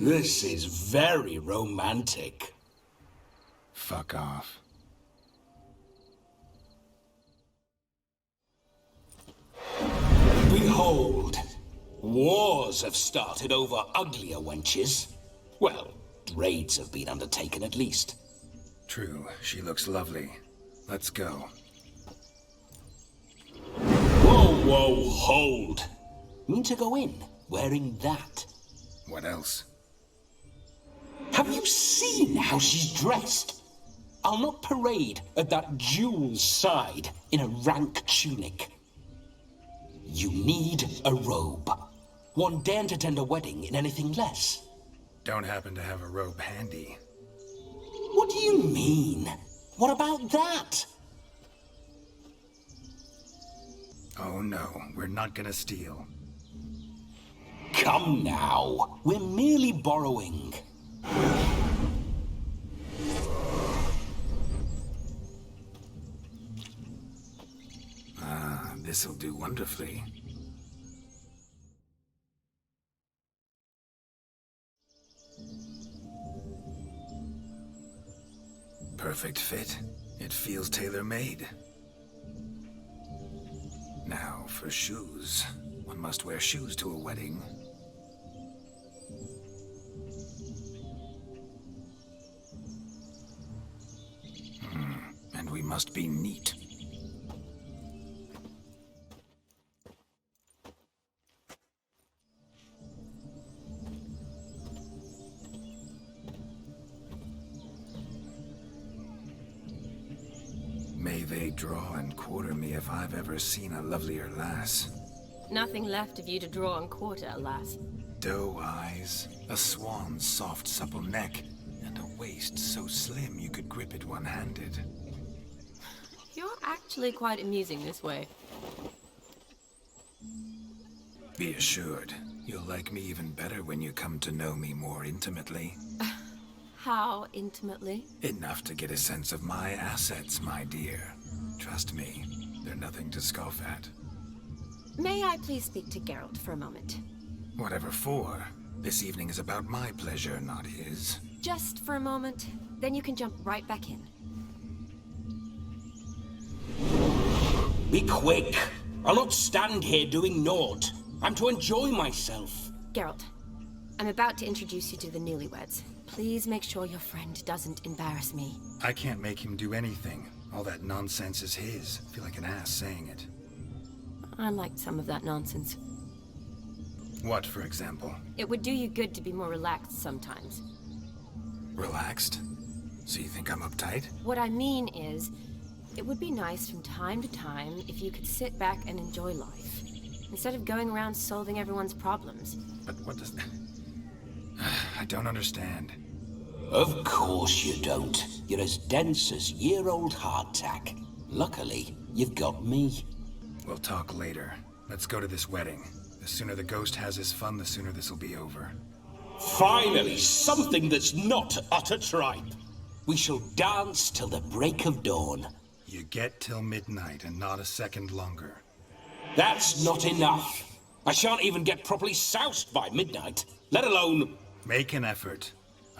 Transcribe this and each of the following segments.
This is very romantic. Fuck off. Behold, wars have started over uglier wenches. Well, raids have been undertaken at least. True, she looks lovely. Let's go. Whoa, hold. Mean to go in, wearing that? What else? Have you seen how she's dressed? I'll not parade at that jewel's side in a rank tunic. You need a robe. One daren't attend a wedding in anything less. Don't happen to have a robe handy. What do you mean? What about that? Oh no, we're not gonna steal. Come now, we're merely borrowing. This'll do wonderfully. Perfect fit. It feels tailor-made. Now, for shoes. One must wear shoes to a wedding. And we must be neat. May they draw and quarter me if I've ever seen a lovelier lass. Nothing left of you to draw and quarter, alas. Doe eyes, a swan's soft supple neck, and a waist so slim you could grip it one-handed. You're actually quite amusing this way. Be assured, you'll like me even better when you come to know me more intimately. How intimately? Enough to get a sense of my assets, my dear. Trust me, they're nothing to scoff at. May I please speak to Geralt for a moment? Whatever for. This evening is about my pleasure, not his. Just for a moment, then you can jump right back in. Be quick. I'll not stand here doing naught. I'm to enjoy myself. Geralt, I'm about to introduce you to the newlyweds. Please make sure your friend doesn't embarrass me. I can't make him do anything. All that nonsense is his. I feel like an ass saying it. I liked some of that nonsense. What, for example? It would do you good to be more relaxed sometimes. Relaxed? So you think I'm uptight? What I mean is, it would be nice from time to time if you could sit back and enjoy life, instead of going around solving everyone's problems. But what does... I don't understand. Of course you don't. You're as dense as year-old hardtack. Luckily, you've got me. We'll talk later. Let's go to this wedding. The sooner the ghost has his fun, the sooner this'll be over. Finally, something that's not utter tripe. We shall dance till the break of dawn. You get till midnight and not a second longer. That's not enough. I shan't even get properly soused by midnight, let alone... Make an effort.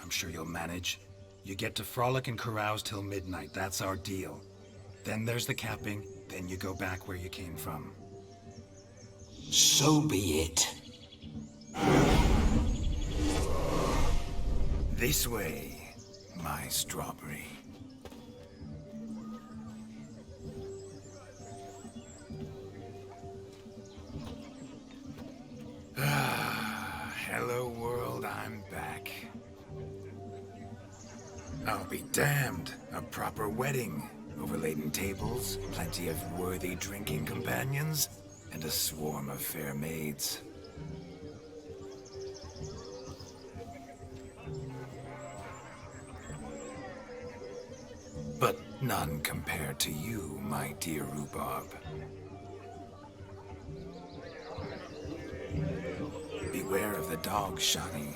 I'm sure you'll manage. You get to frolic and carouse till midnight. That's our deal. Then there's the capping. Then you go back where you came from. So be it. This way, my strawberry. Hello world, I'm back. I'll be damned. A proper wedding. Overladen tables, plenty of worthy drinking companions, and a swarm of fair maids. But none compared to you, my dear rhubarb. Beware of the dog, Shani.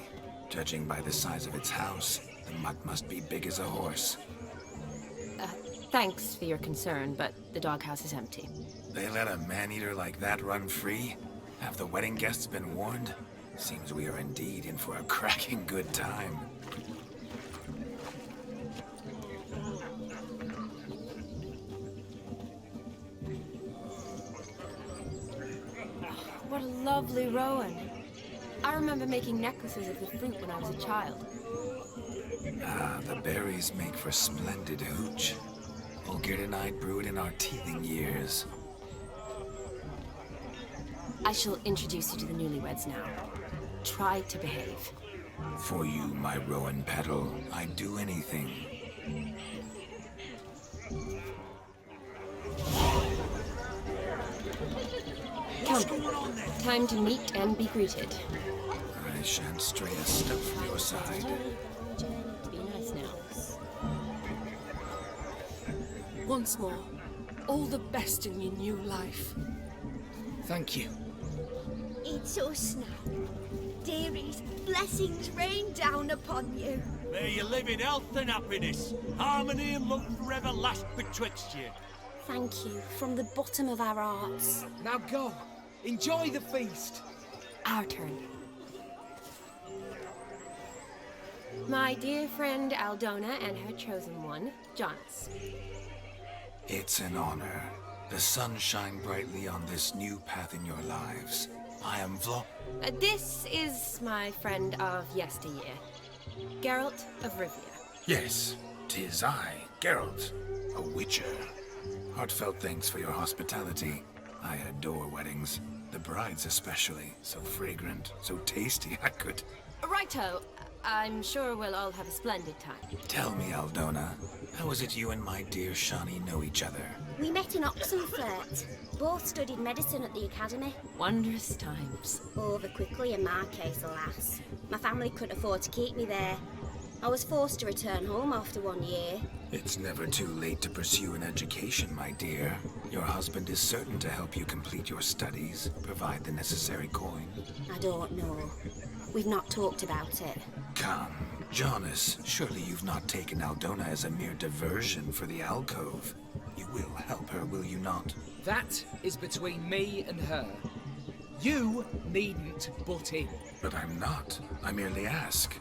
Judging by the size of its house, the mutt must be big as a horse. Thanks for your concern, but the doghouse is empty. They let a man-eater like that run free? Have the wedding guests been warned? Seems we are indeed in for a cracking good time. What a lovely rowan. I remember making necklaces of the fruit when I was a child. Ah, the berries make for splendid hooch. Olgierd and I brewed in our teething years. I shall introduce you to the newlyweds now. Try to behave. For you, my rowan petal, I'd do anything. Come, time to meet and be greeted. I shan't stray a step from your side. Be nice now. Once more, all the best in your new life. Thank you. It's us now. Dearies, blessings rain down upon you. May you live in health and happiness. Harmony and love forever last betwixt you. Thank you from the bottom of our hearts. Now go. Enjoy the feast. Our turn. My dear friend Aldona and her chosen one, Jonas. It's an honor. The sun shine brightly on this new path in your lives. I am This is my friend of yesteryear, Geralt of Rivia. Yes, 'tis I, Geralt, a witcher. Heartfelt thanks for your hospitality. I adore weddings. The brides especially. So fragrant, so tasty, I could... Righto. I'm sure we'll all have a splendid time. Tell me, Aldona, how is it you and my dear Shani know each other? We met in Oxenfurt. Both studied medicine at the academy. Wondrous times. Over quickly in my case, alas. My family couldn't afford to keep me there. I was forced to return home after 1 year. It's never too late to pursue an education, my dear. Your husband is certain to help you complete your studies, provide the necessary coin. I don't know. We've not talked about it. Come, Jonas, surely you've not taken Aldona as a mere diversion for the alcove. You will help her, will you not? That is between me and her. You needn't butt in. But I'm not. I merely ask.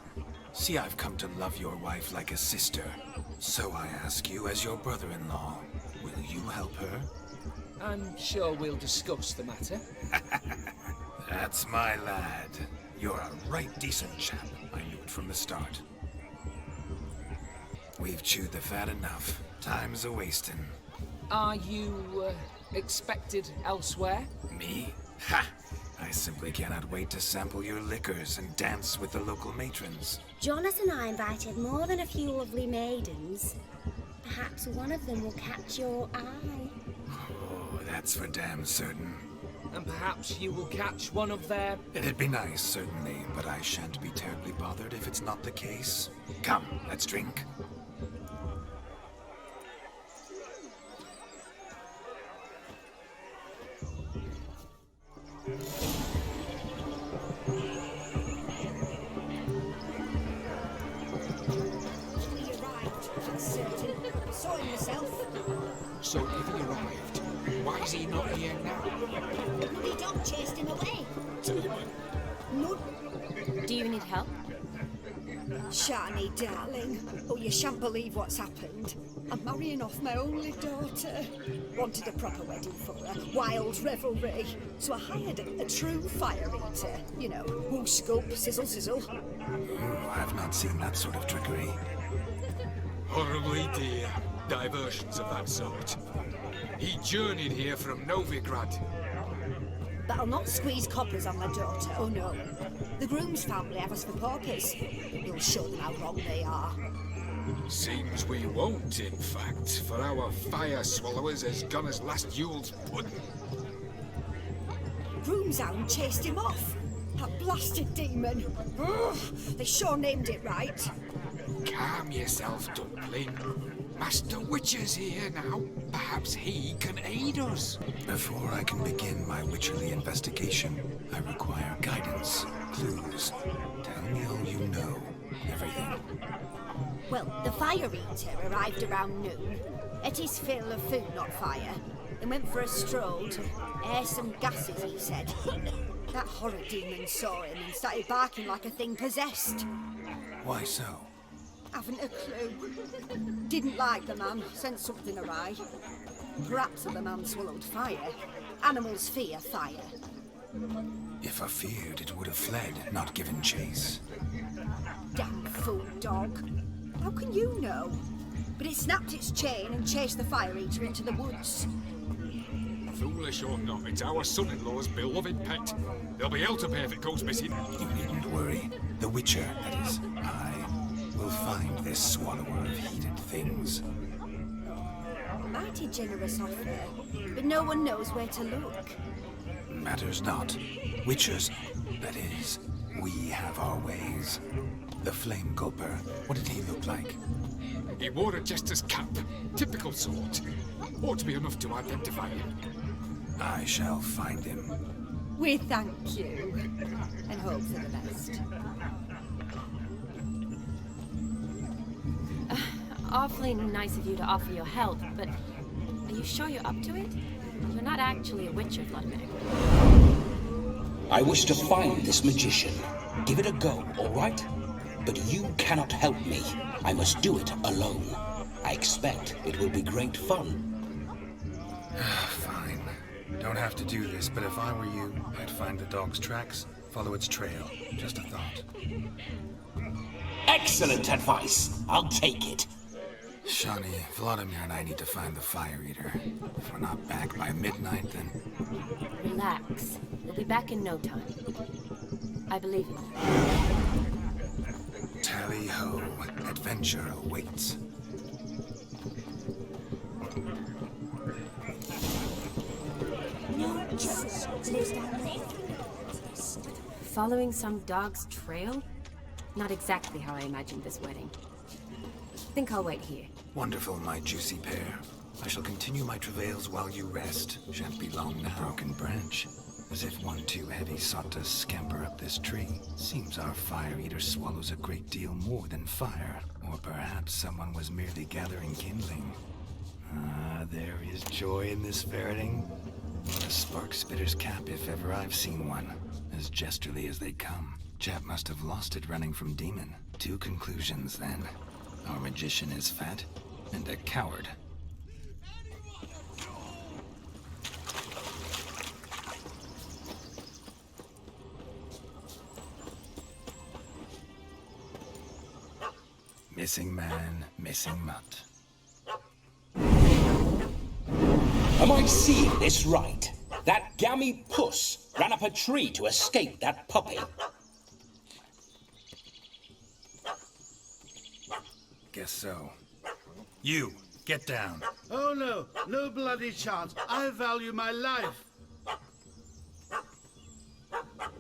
See, I've come to love your wife like a sister. So I ask you as your brother-in-law, will you help her? I'm sure we'll discuss the matter. That's my lad. You're a right decent chap. I knew it from the start. We've chewed the fat enough. Time's a-wasting. Are you, expected elsewhere? Me? Ha! I simply cannot wait to sample your liquors and dance with the local matrons. Jonas and I invited more than a few lovely maidens. Perhaps one of them will catch your eye. Oh, that's for damn certain. And perhaps you will catch one of their... It'd be nice, certainly, but I shan't be terribly bothered if it's not the case. Come, let's drink. So if he arrived, why is he not here now? The dog chased him away. Do you need help? Shani, darling. Oh, you shan't believe what's happened. I'm marrying off my only daughter. Wanted a proper wedding for her. Wild revelry. So I hired a true fire eater. You know, whoosh, gulp, sizzle, sizzle. Oh, I've not seen that sort of trickery. Horribly dear diversions of that sort. He journeyed here from Novigrad. But I'll not squeeze coppers on my daughter, oh no. The groom's family have us for paupers. We'll show them how wrong they are. Seems we won't, in fact, for our fire swallowers has gone as last Yule's pudding. Groom's hound chased him off. That blasted demon. Ugh, they sure named it right. Calm yourself, Dumpling. Master Witcher's here now. Perhaps he can aid us. Before I can begin my witcherly investigation, I require guidance, clues. Tell me all you know. Everything. Well, the fire eater arrived around noon. Ate his fill of food, not fire. and went for a stroll to air some gases, he said. That horror demon saw him and started barking like a thing possessed. Why so? Haven't a clue. Didn't like the man, sent something awry. Perhaps the man swallowed fire. Animals fear fire. If I feared, it would have fled, not given chase. Damn fool dog. How can you know? But it snapped its chain and chased the fire eater into the woods. Foolish or not, it's our son-in-law's beloved pet. There'll be hell to pay if it goes missing. You needn't worry. The Witcher, that is, I, will find this swallower of heated things. Mighty generous offer, but no one knows where to look. Matters not. Witchers, that is, we have our ways. The Flame Gulper, what did he look like? He wore a jester's cap. Typical sort. Ought to be enough to identify him. I shall find him. We thank you, and hope for the best. Awfully nice of you to offer your help, but are you sure you're up to it? You're not actually a witcher, Vlodimir. I wish to find this magician. Give it a go, all right? But you cannot help me. I must do it alone. I expect it will be great fun. Fine. Don't have to do this, but if I were you, I'd find the dog's tracks, follow its trail. Just a thought. Excellent advice. I'll take it. Shawnee, Vlodimir and I need to find the Fire Eater. If we're not back by midnight, then... Relax. We'll be back in no time. I believe in you. Tally-ho. Adventure awaits. Following some dog's trail? Not exactly how I imagined this wedding. Think I'll wait here. Wonderful, my juicy pair. I shall continue my travails while you rest. Shan't be long now. Broken branch. As if one too heavy sought to scamper up this tree. Seems our Fire Eater swallows a great deal more than fire. Or perhaps someone was merely gathering kindling. Ah, there is joy in this ferreting. What a spark spitter's cap if ever I've seen one. As jesterly as they come. Chap must have lost it running from Demon. Two conclusions, then. Our magician is fat, and a coward. Missing man, missing mutt. Am I seeing this right? That gammy puss ran up a tree to escape that puppy. Guess so. You, get down. Oh no, no bloody chance. I value my life.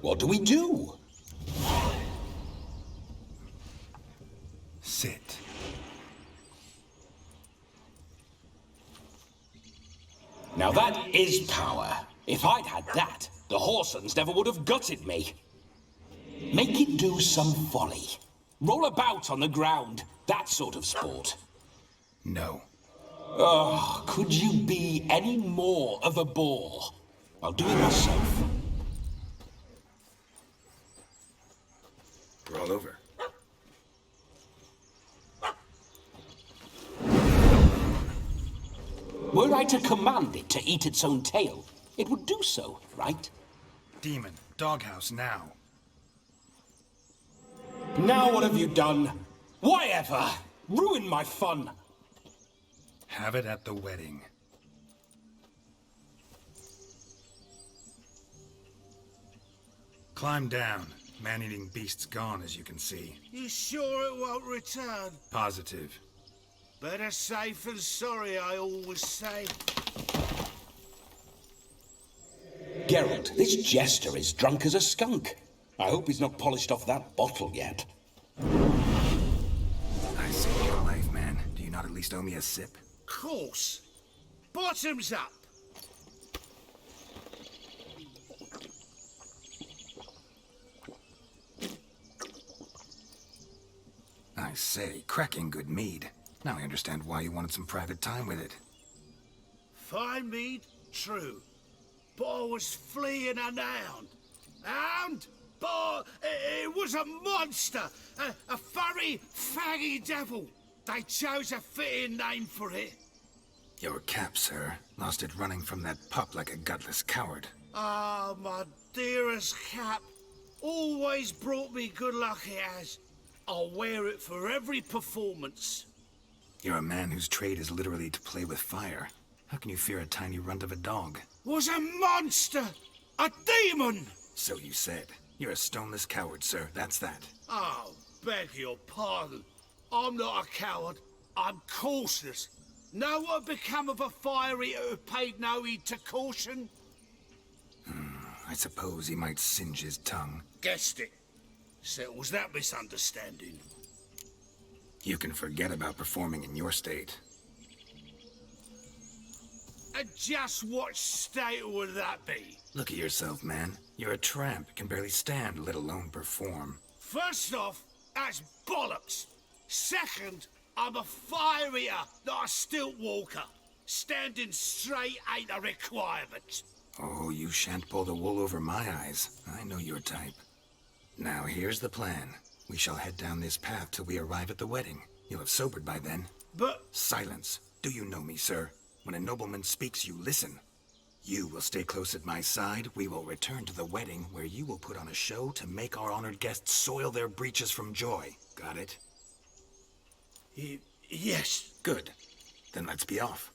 What do we do? Sit. Now that is power. If I'd had that, the Horsons never would have gutted me. Make it do some folly. Roll about on the ground. That sort of sport. No. Oh, could you be any more of a bore? I'll do it myself. Roll over. Were I to command it to eat its own tail, it would do so, right? Demon, doghouse now. Now what have you done? Why ever? Ruin my fun. Have it at the wedding. Climb down. Man-eating beast's gone, as you can see. You sure it won't return? Positive. Better safe than sorry, I always say. Geralt, this jester is drunk as a skunk. I hope he's not polished off that bottle yet. I saved your life, man. Do you not at least owe me a sip? Course. Bottoms up. I say, cracking good mead. Now I understand why you wanted some private time with it. Fine mead, true. But I was fleeing an hound. Hound? But it was a monster. A furry, faggy devil. They chose a fitting name for it. Your cap, sir. Lost it running from that pup like a gutless coward. Ah, my dearest cap. Always brought me good luck, it has. I'll wear it for every performance. You're a man whose trade is literally to play with fire. How can you fear a tiny runt of a dog? Was a monster! A demon! So you said. You're a stoneless coward, sir. That's that. Oh, beg your pardon. I'm not a coward. I'm cautious. Know what become of a fire eater who paid no heed to caution? I suppose he might singe his tongue. Guessed it. Settles that misunderstanding. You can forget about performing in your state. And just what state would that be? Look at yourself, man. You're a tramp, can barely stand, let alone perform. First off, that's bollocks. Second, I'm a fire eater, not a stilt walker. Standing straight ain't a requirement. Oh, you shan't pull the wool over my eyes. I know your type. Now, here's the plan. We shall head down this path till we arrive at the wedding. You'll have sobered by then. But... Silence. Do you know me, sir? When a nobleman speaks, you listen. You will stay close at my side. We will return to the wedding, where you will put on a show to make our honored guests soil their breeches from joy. Got it? Yes. Good. Then let's be off.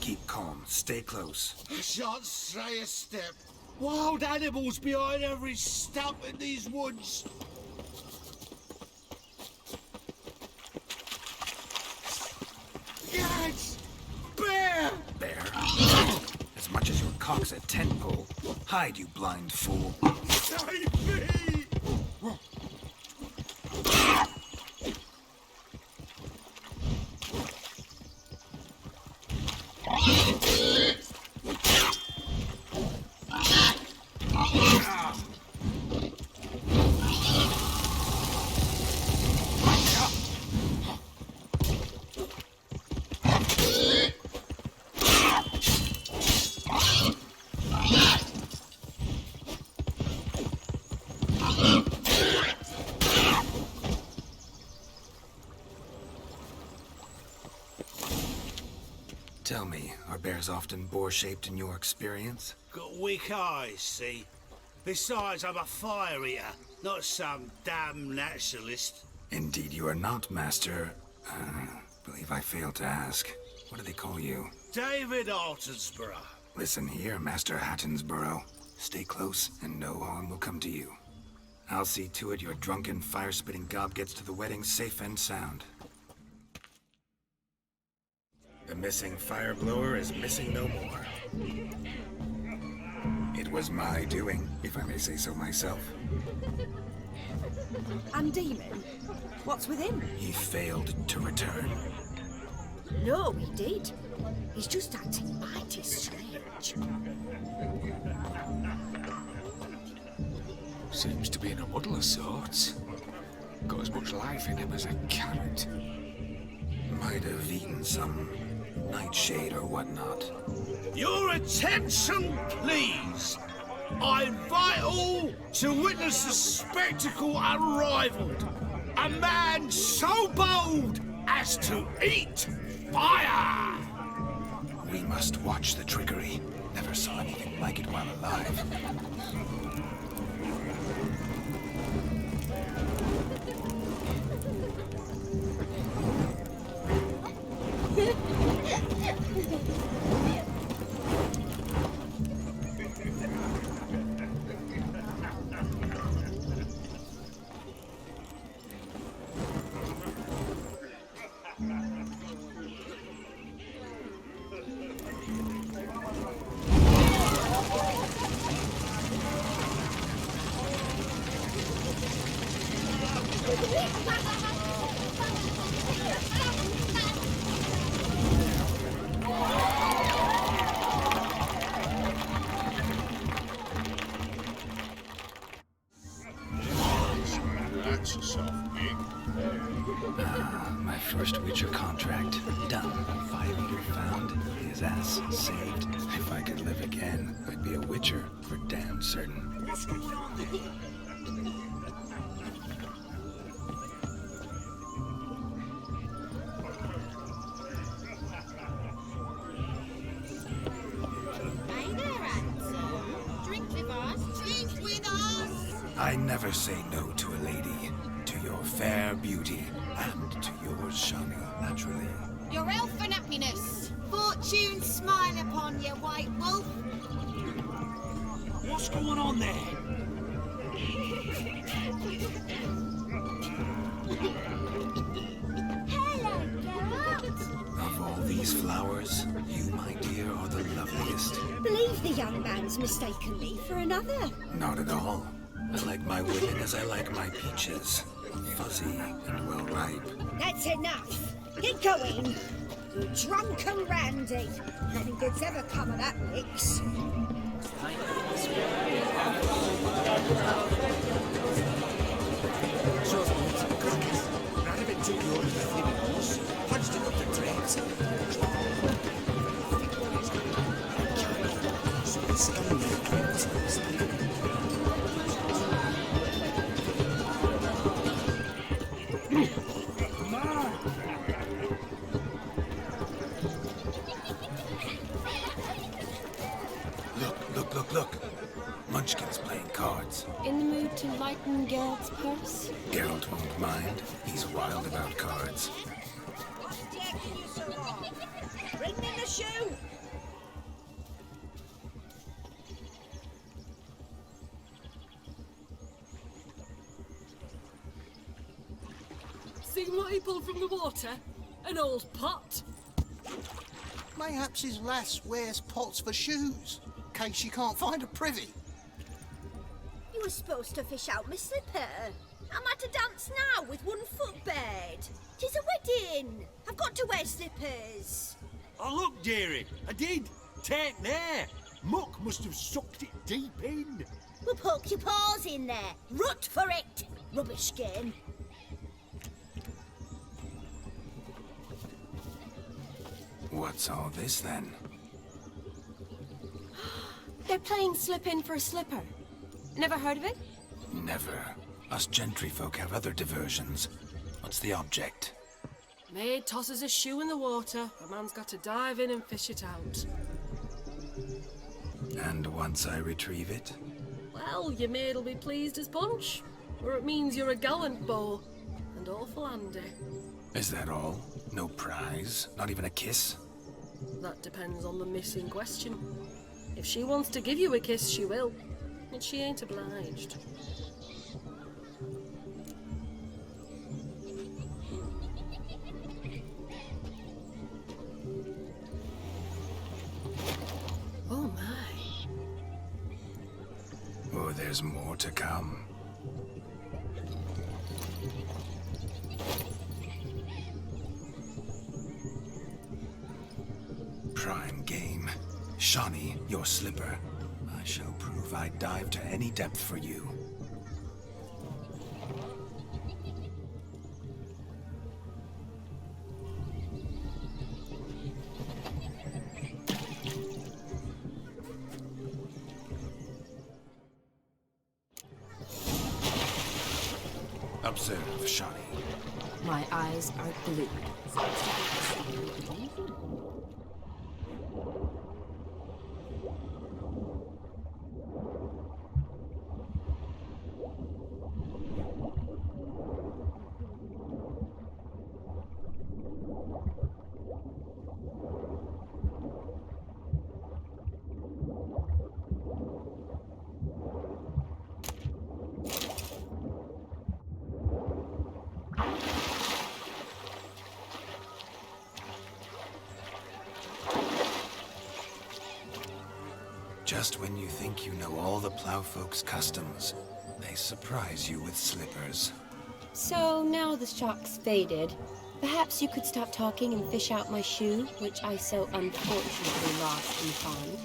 Keep calm. Stay close. I shan't stray a step. Wild animals behind every stump in these woods. Yes! Bear! Bear? As much as your cock's a tent pole. Hide, you blind fool. Save me! Tell me, are bears often boar-shaped in your experience? Got weak eyes, see? Besides, I'm a fire eater, not some damn naturalist. Indeed you are not, Master. Believe I failed to ask. What do they call you? David Altonsborough. Listen here, Master Hattonsborough. Stay close, and no harm will come to you. I'll see to it your drunken, fire-spitting gob gets to the wedding safe and sound. The missing fire blower is missing no more. It was my doing, if I may say so myself. And Demon? What's with him? He failed to return. No, he did. He's just acting mighty strange. Seems to be in a muddle of sorts. Got as much life in him as a carrot. Might have eaten some nightshade or whatnot. Your attention, please. I invite all to witness a spectacle unrivaled. A man so bold as to eat fire! We must watch the trickery. Never saw anything like it while alive. his ass saved. If I could live again, I'd be a witcher for damn certain. What's going on there? I never say no to a lady, to your fair beauty, and to yours, Shani, naturally. Your elfin happiness. Fortune smile upon you, white wolf. What's going on there? Hello, Geralt. Of all these flowers, you, my dear, are the loveliest. Believe the young man's mistaken me for another. Not at all. I like my women as I like my peaches. Fuzzy and well ripe. That's enough. Get going. You drunken randy. Nothing good's ever come of that mix. Look. Munchkin's playing cards. In the mood to lighten Geralt's purse? Geralt won't mind. He's wild about cards. Bring me the shoe. Seen what he pulled from the water? An old pot? Mayhaps his lass wears pots for shoes, in case she can't find a privy. You were supposed to fish out my slipper. I'm at a dance now with one foot bared. 'Tis a wedding. I've got to wear slippers. Oh, look, dearie. I did. Take there. Muck must have sucked it deep in. Well, poke your paws in there. Rut for it. Rubbish skin. What's all this then? They're playing slip in for a slipper. Never heard of it? Never. Us gentry folk have other diversions. What's the object? Maid tosses a shoe in the water. A man's got to dive in and fish it out. And once I retrieve it? Well, your maid'll be pleased as punch. Or it means you're a gallant beau. And awful handy. Is that all? No prize? Not even a kiss? That depends on the miss in question. If she wants to give you a kiss, she will. But she ain't obliged. Oh my. Oh, there's more to come. Prime game. Shani, your slipper. I shall prove I'd dive to any depth for you. Observe, Shani. My eyes are glued. Just when you think you know all the plowfolk's customs, they surprise you with slippers. So now the shock's faded. Perhaps you could stop talking and fish out my shoe, which I so unfortunately lost in the pond.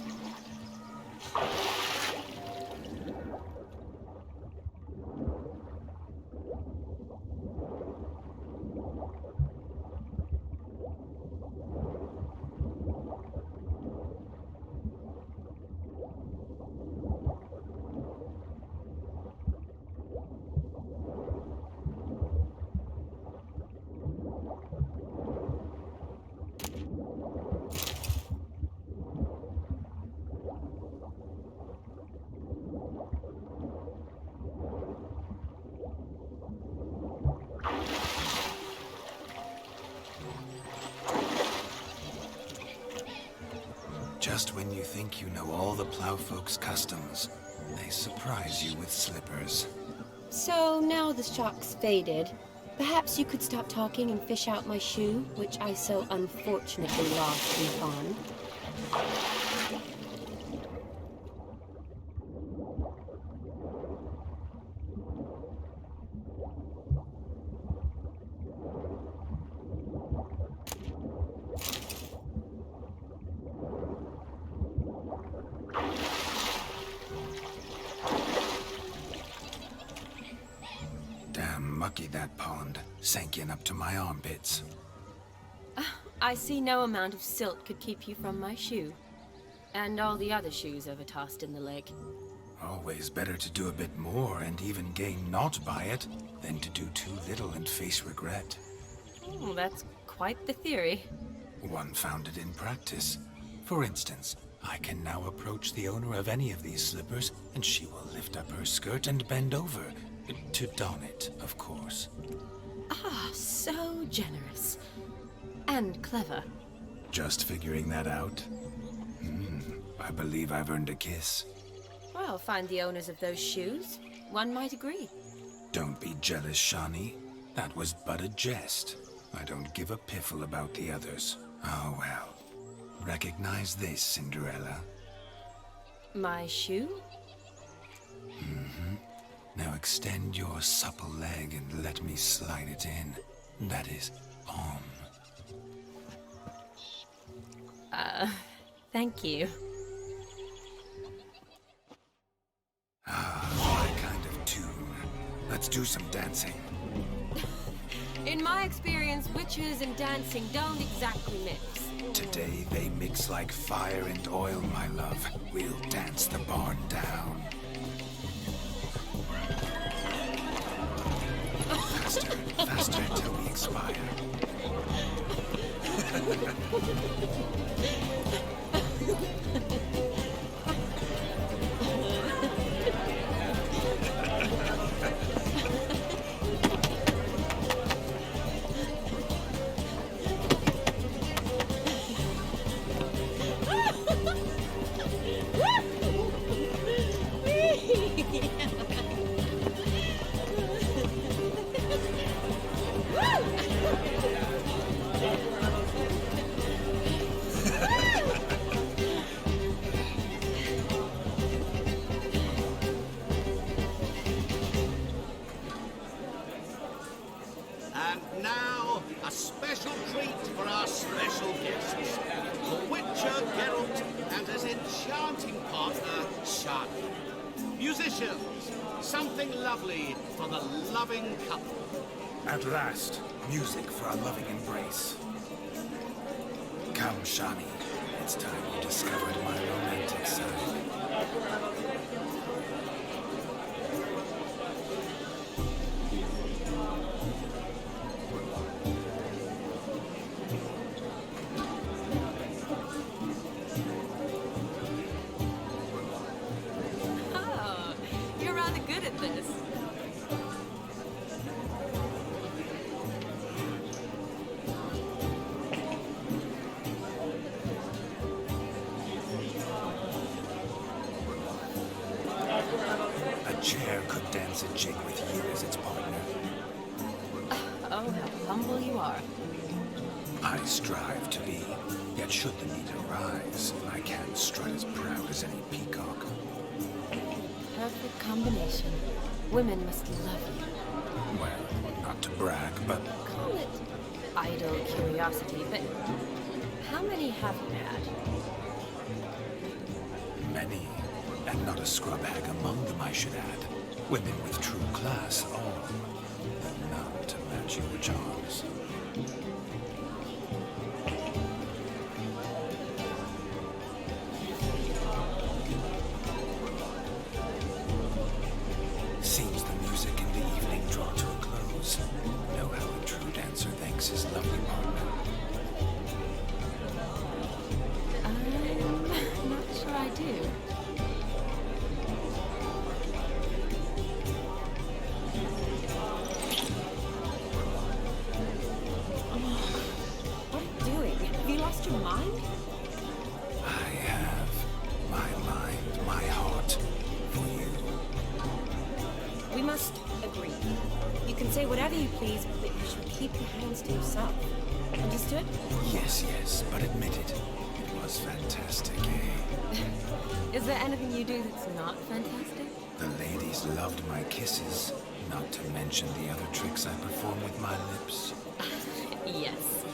Just when you think you know all the plowfolk's customs, they surprise you with slippers. So now the shock's faded. Perhaps you could stop talking and fish out my shoe, which I so unfortunately lost in the pond. Damn mucky, that pond. Sank in up to my armpits. I see no amount of silt could keep you from my shoe. And all the other shoes ever tossed in the lake. Always better to do a bit more and even gain naught by it than to do too little and face regret. Oh, that's quite the theory. One founded in practice. For instance, I can now approach the owner of any of these slippers, and she will lift up her skirt and bend over. To don it, of course. Ah, so generous. And clever. Just figuring that out? I believe I've earned a kiss. Well, find the owners of those shoes. One might agree. Don't be jealous, Shani. That was but a jest. I don't give a piffle about the others. Oh well. Recognize this, Cinderella. My shoe? Now extend your supple leg and let me slide it in. That is, on. Thank you. My kind of tune. Let's do some dancing. In my experience, witches and dancing don't exactly mix. Today they mix like fire and oil, my love. We'll dance the barn down. Faster, faster till we expire. And now, a special treat for our special guests. The Witcher Geralt and his enchanting partner, Shani. Musicians, something lovely for the loving couple. At last, music for our loving embrace. Come, Shani. It's time you discovered my romantic side. Oh, you're rather good at this. A chair could dance a jig with you as its partner. Oh, how humble you are. I strive to be, yet should the need arise, I can strut as proud as any peacock. Perfect combination. Women must love you. Well, not to brag, but Call it idle curiosity, but how many have you had? many, and not a scrub hag among them, I should add. Women with true class, all, but none to match your charms. Seems the music in the evening draw to a close. Know how a true dancer thanks his lovely partner. I'm not sure I do. can say whatever you please, but you should keep your hands to yourself. Understood? Yes, yes, but admit it. It was fantastic, eh? Is there anything you do that's not fantastic? The ladies loved my kisses, not to mention the other tricks I perform with my lips. Yes.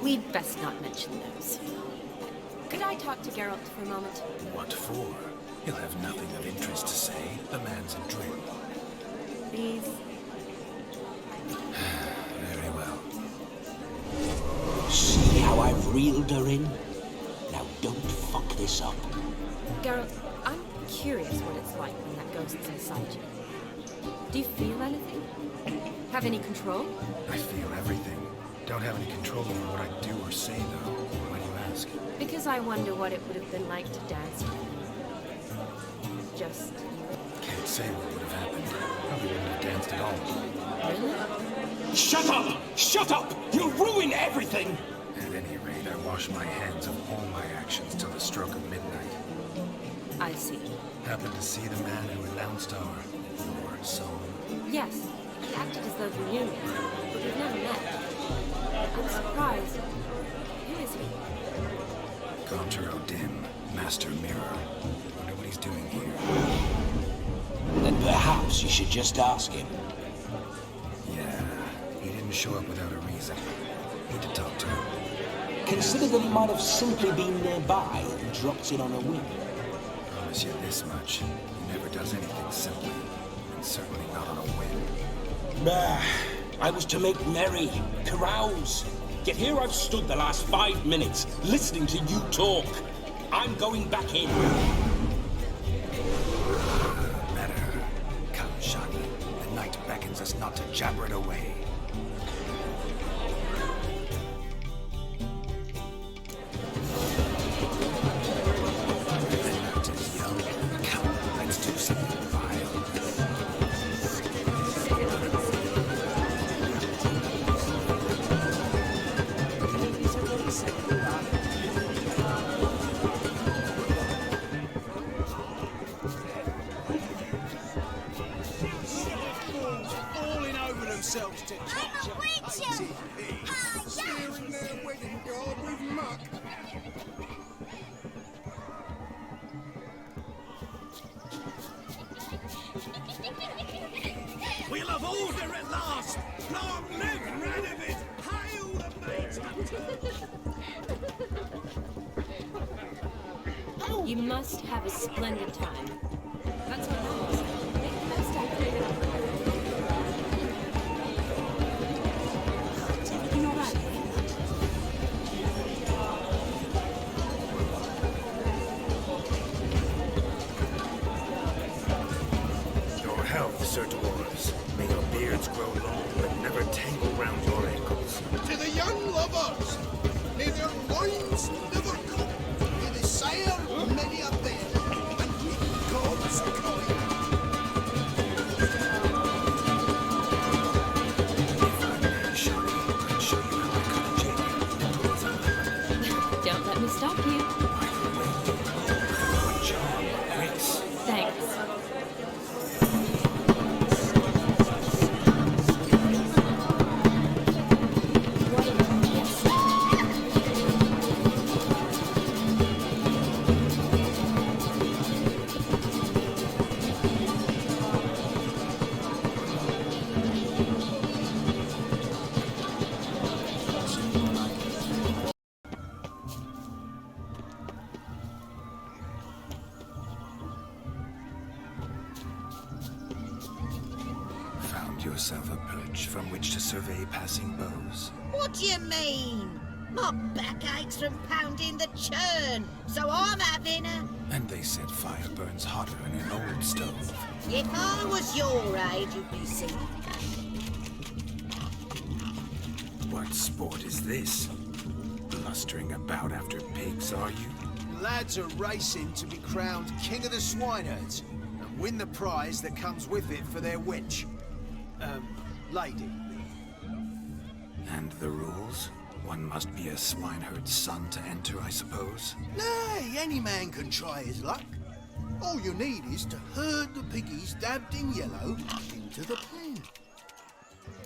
We'd best not mention those. Could I talk to Geralt for a moment? What for? He'll have nothing of interest to say. The man's a drip. Please? Very well. See how I've reeled her in? Now don't fuck this up. Geralt, I'm curious what it's like when that ghost's inside you. Do you feel anything? Have any control? I feel everything. Don't have any control over what I do or say, though. Why do you ask? Because I wonder what it would have been like to dance with him. Just Can't say what would have happened. Probably wouldn't have danced at all. really? Shut up! Shut up! You'll ruin everything! At any rate, I wash my hands of all my actions till the stroke of midnight. I see. Happened to see the man who announced our song. Yes, he acted as though we knew me, but we've never met. I'm surprised. Who is he? Gaunter Dim, Master Mirror. Wonder what he's doing here. Then perhaps you should just ask him. Yeah, he didn't show up without a reason. Need to talk to him. Consider that he might have simply been nearby and dropped in on a whim. Promise you this much. He never does anything simply. And certainly not on a whim. Bah, I was to make merry, carouse. Yet here I've stood the last 5 minutes, listening to you talk. I'm going back in. Better. Come, Shani. The night beckons us not to jabber it away. The night is young. Come, let's do something vile. Falling over themselves to catch a witcher! Steering their wedding guard with muck. We'll have order at last! Long live Radovid! Hail the maids hunter! You must have a splendid time. That's what I was. Make the most out of it. Is everything all right? Your health, Sir Dwarves. May your beards grow long, but never tangle round your ankles. To the young lovers, may their loins never come. May they sire many a bed, and we gods kind. If I may, Shani, I'll show you how I cut a jig. Don't let me stop you. Either way, good job, Grace. Thanks. Found yourself a perch from which to survey passing bows. What do you mean? My back aches from pounding the churn, so I'm having a... And they said fire burns hotter in an old stove. If I was your age, you'd be seeing. What sport is this? Blustering about after pigs, are you? Lads are racing to be crowned king of the swineherds and win the prize that comes with it for their wench. Lady. And the rules? One must be a swineherd's son to enter, I suppose. Nay, any man can try his luck. All you need is to herd the piggies dabbed in yellow into the pen.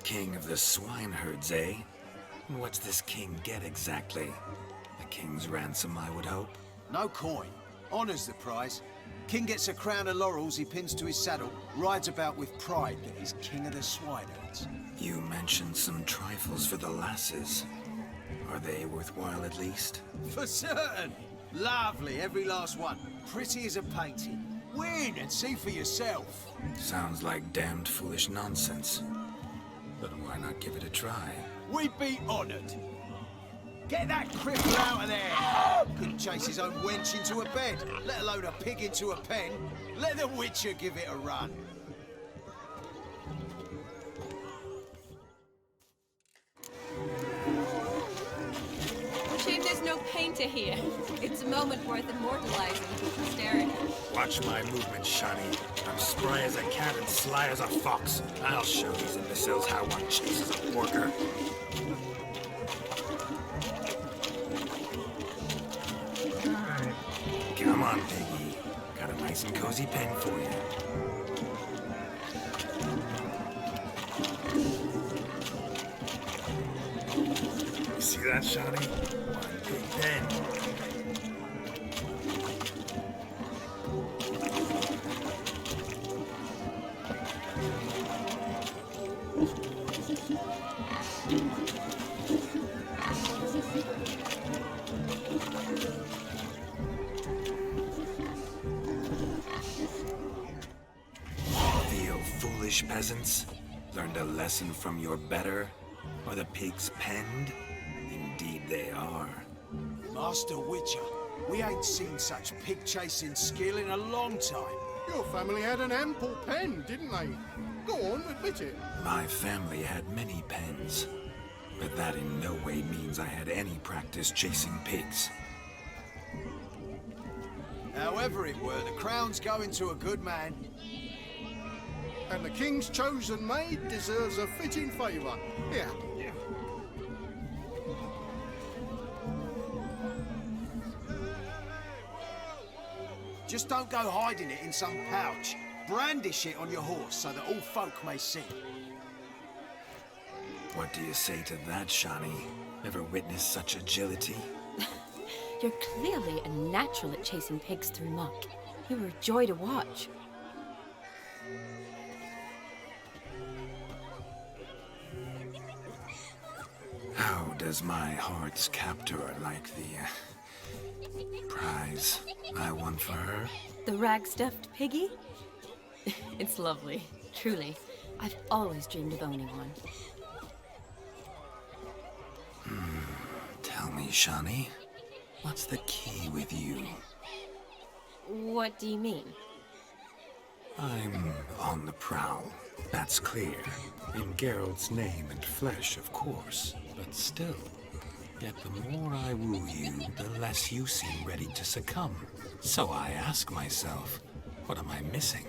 King of the swineherds, eh? And what's this king get exactly? A king's ransom, I would hope. No coin. Honour's the prize. King gets a crown of laurels he pins to his saddle, rides about with pride that he's king of the swineherds. You mentioned some trifles for the lasses. Are they worthwhile at least? For certain! Lovely, every last one. Pretty as a painting. Win and see for yourself. Sounds like damned foolish nonsense. But why not give it a try? We'd be honoured. Get that cripple out of there! Couldn't chase his own wench into a bed, let alone a pig into a pen. Let the Witcher give it a run. Shame there's no painter here. It's a moment worth immortalizing who's staring. Watch my movements, Shani. I'm spry as a cat and sly as a fox. I'll show these imbeciles how one chases a porker. Come on, Piggy. Got a nice and cozy pen for you. You see that, Shani? One big pen. Foolish peasants, learned a lesson from your better? Are the pigs penned? Indeed they are. Master Witcher, we ain't seen such pig-chasing skill in a long time. Your family had an ample pen, didn't they? Go on, admit it. My family had many pens, but that in no way means I had any practice chasing pigs. However it were, the crown's going to a good man. And the king's chosen maid deserves a fitting favour. Here. Just don't go hiding it in some pouch. Brandish it on your horse so that all folk may see. What do you say to that, Shani? Ever witnessed such agility? You're clearly a natural at chasing pigs through muck. You were a joy to watch. How does my heart's captor like the prize I won for her? The rag-stuffed piggy? It's lovely, truly. I've always dreamed of owning one. Tell me, Shani, what's the key with you? What do you mean? I'm on the prowl, that's clear. In Geralt's name and flesh, of course. But still, yet the more I woo you, the less you seem ready to succumb. So I ask myself, what am I missing?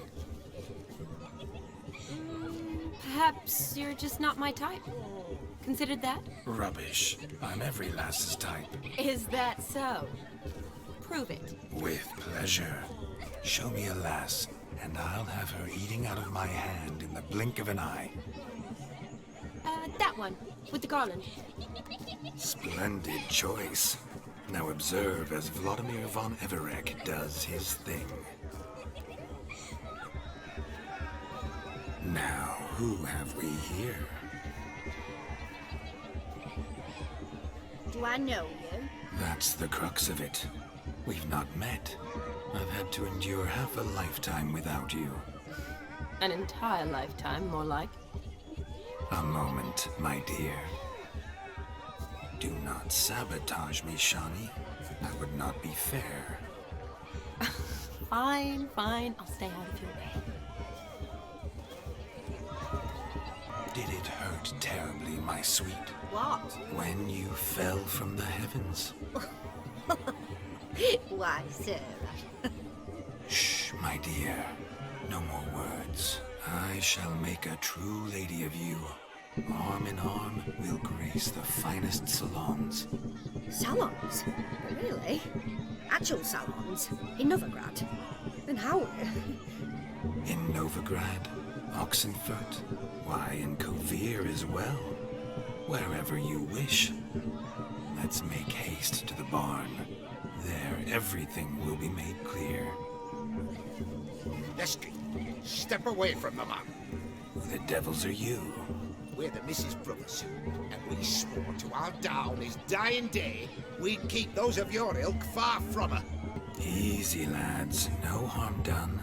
Perhaps you're just not my type. Considered that? Rubbish. I'm every lass's type. Is that so? Prove it. With pleasure. Show me a lass, and I'll have her eating out of my hand in the blink of an eye. That one, with the garland. Splendid choice. Now observe as Vlodimir von Everec does his thing. Now, who have we here? Do I know you? That's the crux of it. We've not met. I've had to endure half a lifetime without you. An entire lifetime, more like. A moment, my dear. Do not sabotage me, Shani. That would not be fair. Fine, fine. I'll stay out of your way. Did it hurt terribly, my sweet? What? When you fell from the heavens? Why, sir? Shh, my dear. No more words. I shall make a true lady of you. Arm in arm, we'll grace the finest salons. Salons? Really? Actual salons? In Novigrad? And how? In Novigrad, Oxenfurt, why, in Kovir as well. Wherever you wish. Let's make haste to the barn. There, everything will be made clear. Lesky, step away from the man. Who the devils are you? We're the Mrs. Brothers, and we swore to our Dow on his dying day we'd keep those of your ilk far from her. Easy, lads. No harm done.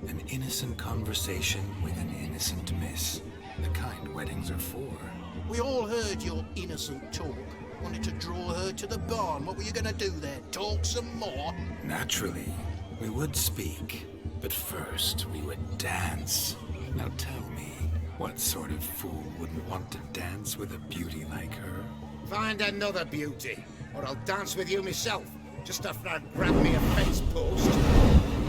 An innocent conversation with an innocent miss. The kind weddings are for. We all heard your innocent talk. Wanted to draw her to the barn. What were you gonna do there? Talk some more? Naturally, we would speak. But first, we would dance. Now tell me, what sort of fool wouldn't want to dance with a beauty like her? Find another beauty, or I'll dance with you myself, just after I've grabbed me a fence post.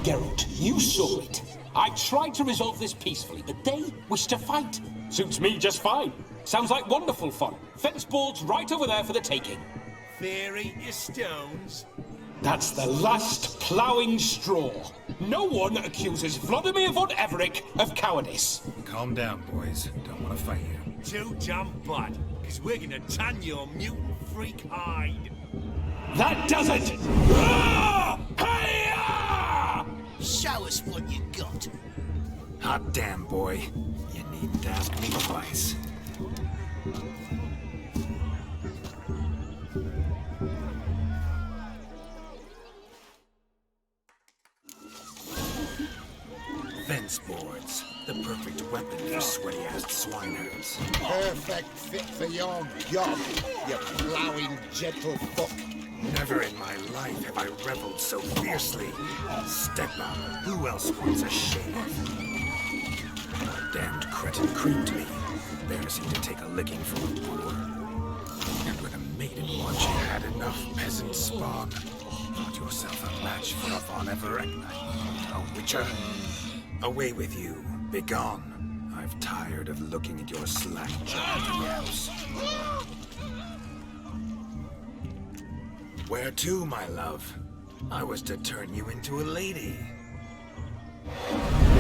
Geralt, you saw it. I tried to resolve this peacefully, but they wish to fight. Suits me just fine. Sounds like wonderful fun. Fence boards right over there for the taking. Fear eat your stones. That's the last ploughing straw. No one accuses Vlodimir von Everec of cowardice. Calm down, boys. Don't want to fight you. Too damn bad, because we're gonna tan your mutant freak hide. That does it! Ah! Hey-ah! Show us what you got. Hot damn, boy. You needn't ask me twice. Fence boards. The perfect weapon for sweaty-assed swineherds. Perfect fit for your job, you ploughing gentle fuck. Never in my life have I reveled so fiercely. Step up. Who else wants a shave? Damned cretin creeped me. Embarrassing to take a licking from a boor. And when a maiden once you had enough peasant spawn, thought yourself a match for a von Everec, a witcher. Away with you. Begone. I've tired of looking at your slack-jawed yells. Where to, my love? I was to turn you into a lady.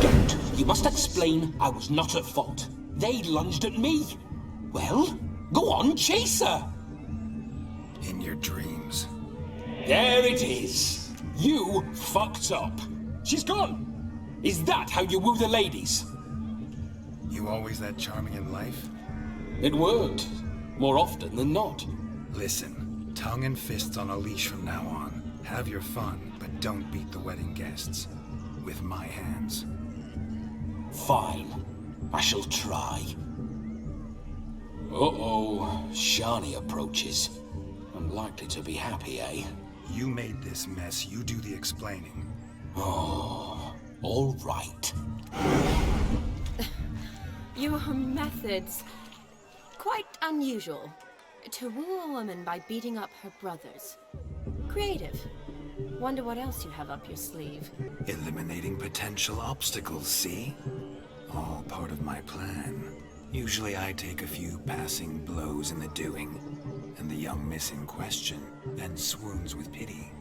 Geralt, you must explain I was not at fault. They lunged at me. Well, go on, chase her. In your dreams. There it is. You fucked up. She's gone. Is that how you woo the ladies? You always that charming in life? It worked. More often than not. Listen, tongue and fists on a leash from now on. Have your fun, but don't beat the wedding guests. With my hands. Fine. I shall try. Uh-oh. Shani approaches. I'm likely to be happy, eh? You made this mess. You do the explaining. Oh, all right. Your methods. Quite unusual. To woo a woman by beating up her brothers. Creative. Wonder what else you have up your sleeve. Eliminating potential obstacles, see? All part of my plan. Usually I take a few passing blows in the doing, and the young miss in question then swoons with pity,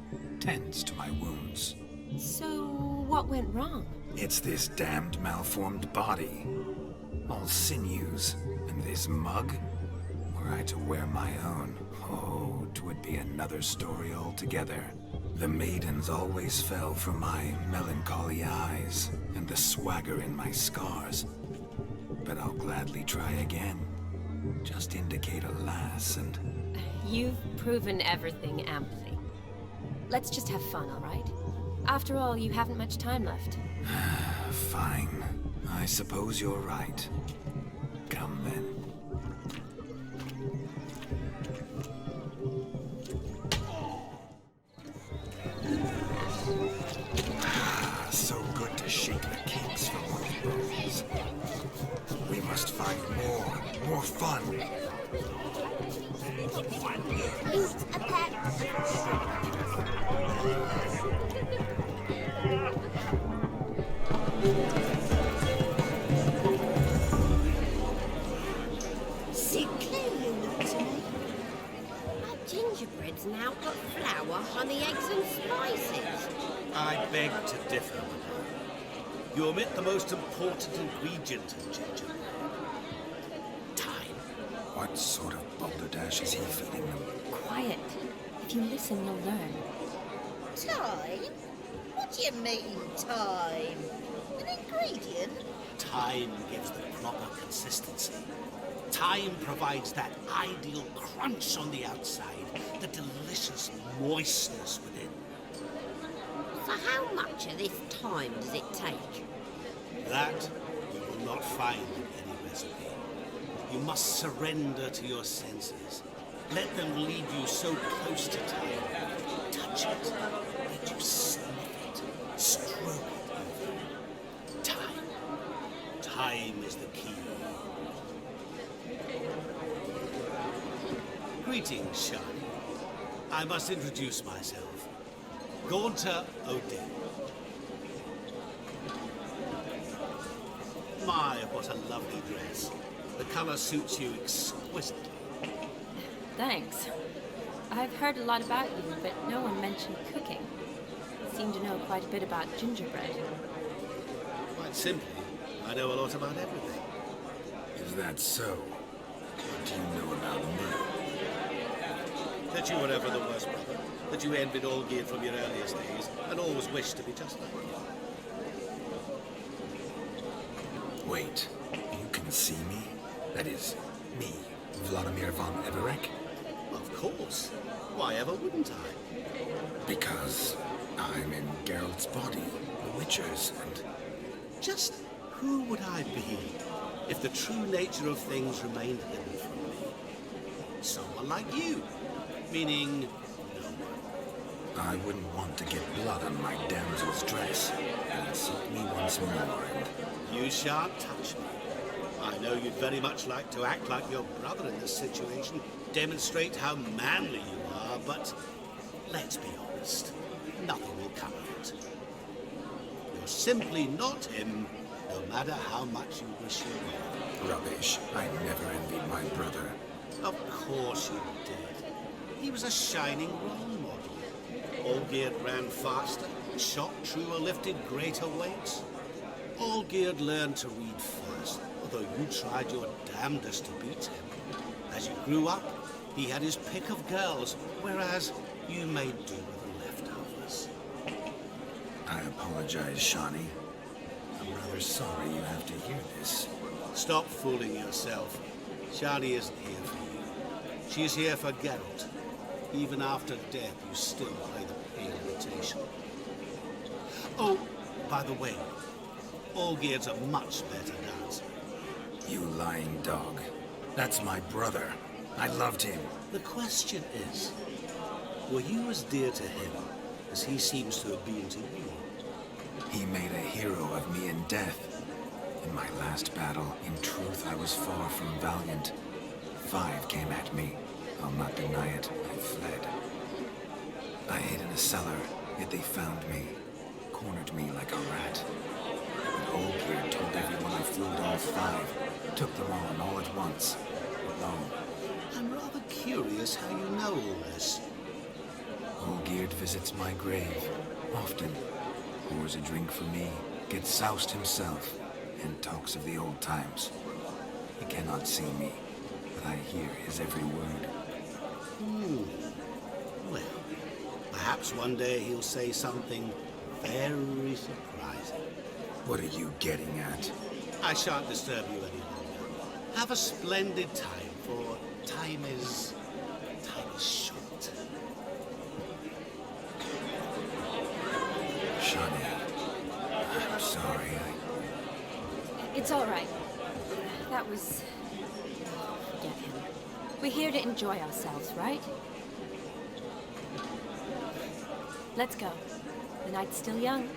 tends to my wounds. So, what went wrong? It's this damned malformed body. All sinews, and this mug. Were I to wear my own, oh, 'twould be another story altogether. The maidens always fell for my melancholy eyes, and the swagger in my scars. But I'll gladly try again. Just indicate a lass and... You've proven everything amply. Let's just have fun, all right? After all, you haven't much time left. Fine. I suppose you're right. Come then. So good to shake the kinks from one's bones. We must find more fun. Eat a pet. Sickly, you look to me. My gingerbread's now got flour, honey, eggs and spices. I beg to differ. You omit the most important ingredient in gingerbread. Time. What sort of balderdash is he feeding them? Quiet. If you listen, you'll learn. Time? What do you mean, time? An ingredient? Time gives the proper consistency. Time provides that ideal crunch on the outside, the delicious moistness within. So how much of this time does it take? That you will not find in any recipe. You must surrender to your senses. Let them lead you so close to time. Touch it. Let you sniff it. Stroke it. Time. Time is the key. Greetings, Shani. I must introduce myself. Gaunter Odin. My, what a lovely dress. The colour suits you exquisitely. Thanks. I've heard a lot about you, but no one mentioned cooking. You seem to know quite a bit about gingerbread. Quite simply, I know a lot about everything. Is that so? What do you know about me? That you were ever the worst brother. That you envied Olgierd from your earliest days, and always wished to be just like him. Wait, you can see me? That is, me, Vlodimir von Everec? Of course. Why ever wouldn't I? Because I'm in Geralt's body, the Witcher's, and... Just who would I be if the true nature of things remained hidden from me? Someone like you. Meaning, no one. I wouldn't want to get blood on my damsel's dress. Insult me once more, and... You shan't touch me. I know you'd very much like to act like your brother in this situation, demonstrate how manly you are, but let's be honest, nothing will come of it. You're simply not him, no matter how much you wish you were. Rubbish. I never envied my brother. Of course you did. He was a shining role model. Olgierd ran faster, shot truer, lifted greater weights. Olgierd learned to read first, although you tried your damnedest to beat him. As you grew up, he had his pick of girls, whereas you made do with the leftovers. I apologize, Shani. I'm rather sorry you have to hear this. Stop fooling yourself. Shani isn't here for you. She's here for Geralt. Even after death, you still play the pale imitation. Oh, by the way, Olgierd's a much better dancer. You lying dog. That's my brother. I loved him. The question is, were you as dear to him as he seems to have been to you? He made a hero of me in death. In my last battle, in truth, I was far from valiant. 5 came at me. I'll not deny it. I fled. I hid in a cellar, yet they found me. Cornered me like a rat. But Olgierd told everyone I fled all 5. Took them on all at once. Alone. I'm rather curious how you know all this. Olgierd visits my grave. Often. Pours a drink for me. Gets soused himself. And talks of the old times. He cannot see me. But I hear his every word. Well, perhaps one day he'll say something very surprising. What are you getting at? I shan't disturb you any longer. Have a splendid time, for time is short. Shani, I'm sorry. It's all right. That was... Forget him. We're here to enjoy ourselves, right? Let's go. The night's still young.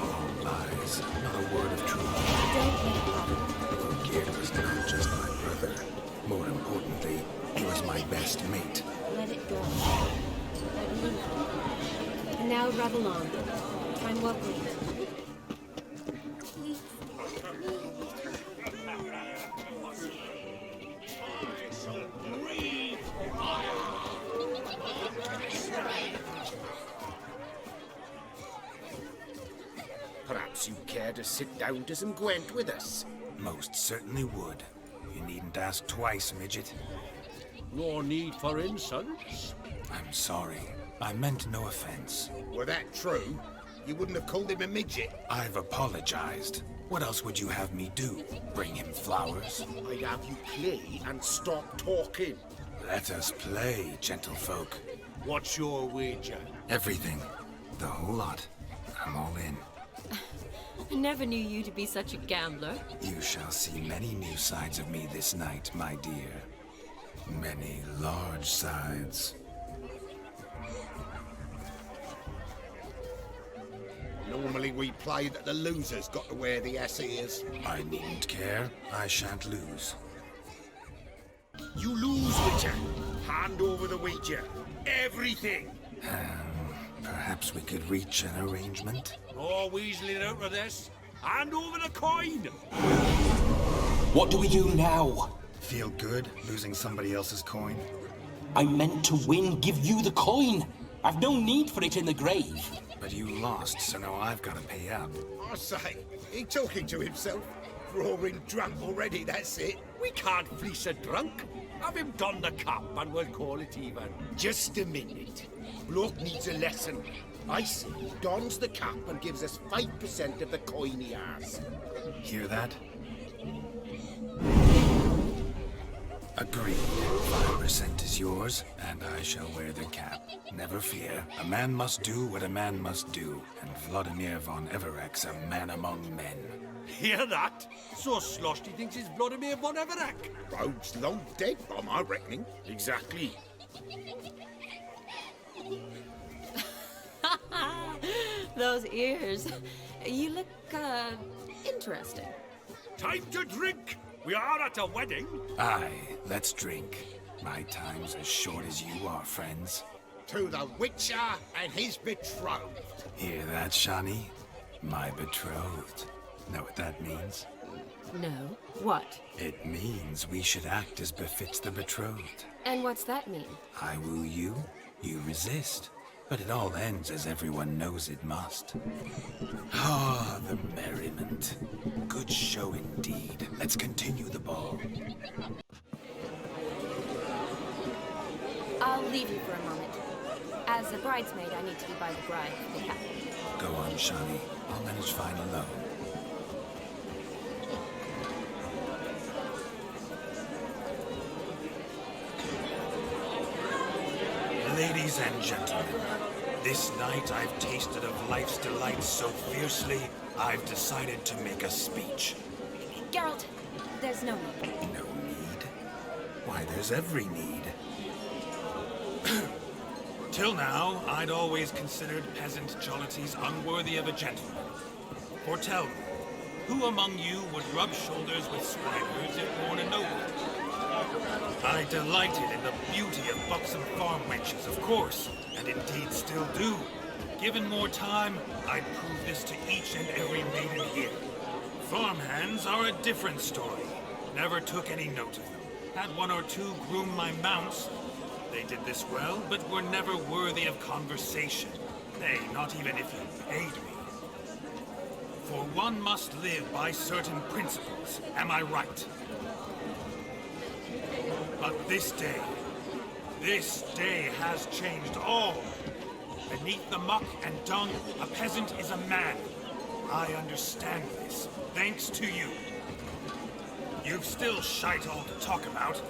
All lies. Not a word of truth. Don't make love. Olgierd was not just my brother. More importantly, he was my best mate. Let it go. I believe you. And now revel on. Time well played. Perhaps you care to sit down to some Gwent with us? Most certainly would. You needn't ask twice, midget. No need for insults. I'm sorry. I meant no offense. Were that true, you wouldn't have called him a midget. I've apologized. What else would you have me do? Bring him flowers? I'd have you play and stop talking. Let us play, gentlefolk. What's your wager? Everything. The whole lot. I'm all in. I never knew you to be such a gambler. You shall see many new sides of me this night, my dear. Many large sides. Normally we play that the loser's got to wear the ass ears. I needn't care. I shan't lose. You lose, Witcher. Hand over the wager. Everything. Perhaps we could reach an arrangement? No weaseling out of this. Hand over the coin. What do we do now? Feel good losing somebody else's coin? I meant to win, give you the coin. I've no need for it in the grave. But you lost, so now I've got to pay up. I say, he talking to himself. Roaring drunk already, that's it. We can't fleece a drunk. Have him don the cap and we'll call it even. Just a minute. Bloke needs a lesson. I say he dons the cap and gives us 5% of the coin he has. Hear that? Agreed. 5% is yours, and I shall wear the cap. Never fear. A man must do what a man must do, and Vlodimir von Everec's a man among men. Hear that? So sloshed he thinks he's Vlodimir von Everec. Rogue's long dead, by my reckoning. Exactly. Those ears. You look, interesting. Time to drink! We are at a wedding. Aye, let's drink. My time's as short as you are, friends. To the Witcher and his betrothed. Hear that, Shani? My betrothed. Know what that means? No. What? It means we should act as befits the betrothed. And what's that mean? I woo you, you resist. But it all ends as everyone knows it must. Ah, the merriment. Good show indeed. Let's continue the ball. I'll leave you for a moment. As a bridesmaid, I need to be by the bride for the cap. Go on, Shani. I'll manage fine alone. Ladies and gentlemen, this night I've tasted of life's delights so fiercely, I've decided to make a speech. Geralt, there's no need. No need? Why, there's every need. Till now, I'd always considered peasant jollities unworthy of a gentleman. For tell me, who among you would rub shoulders with swineherds if born a noble? I delighted in the beauty of buxom farm wenches, of course, and indeed still do. Given more time, I'd prove this to each and every maiden here. Farmhands are a different story. Never took any note of them. Had one or two groom my mounts. They did this well, but were never worthy of conversation. Nay, not even if you paid me. For one must live by certain principles, am I right? But this day has changed all. Beneath the muck and dung, a peasant is a man. I understand this, thanks to you. You've still shite all to talk about,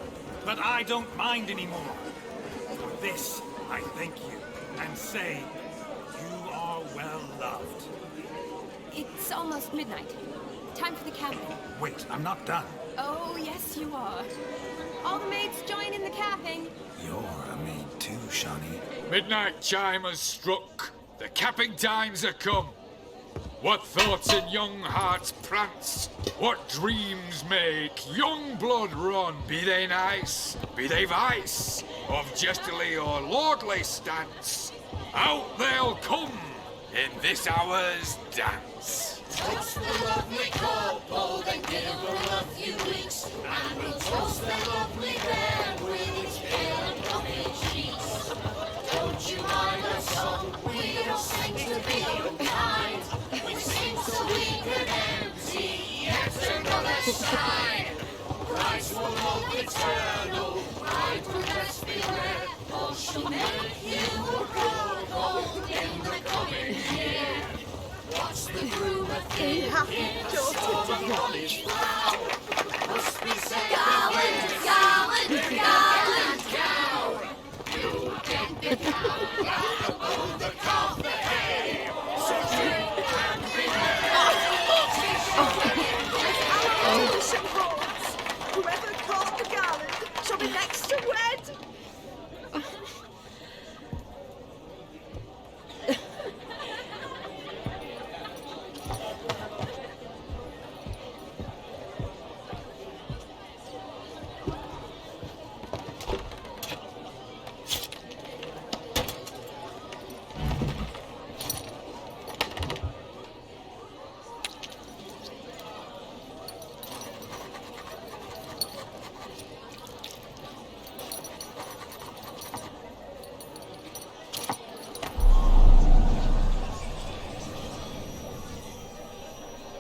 but I don't mind anymore. For this, I thank you, and say, you are well loved. It's almost midnight. Time for the capping. Wait, I'm not done. Oh, yes, you are. All the maids join in the capping. You're a maid too, Shani. Midnight chime has struck. The capping times are come. What thoughts in young hearts prance? What dreams make young blood run? Be they nice, be they vice, of jestily or lordly stance, out they'll come in this hour's dance. Toast the lovely kobold and give her a few weeks, and we'll toast the lovely bear with its pale and puffy cheeks. Don't you mind our song? We'll sing to be kind. We sing so side. Price will look eternal, pride will best beware, or she'll make you a gold in the coming year. What's the groomer thinking? Storming on his plough. Must be said, Garland, cow. You'll get the cow down, oh, the calf the hay. So drink and be merry. Whoever caught the garland shall be next to wed.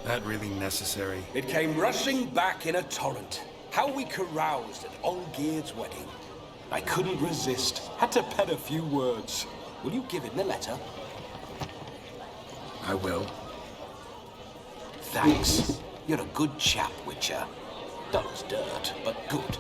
That really necessary? It came rushing back in a torrent. How we caroused at Olgierd's wedding. I couldn't resist. Had to pen a few words. Will you give him the letter? I will. Thanks. You're a good chap, Witcher. Dull as dirt, but good.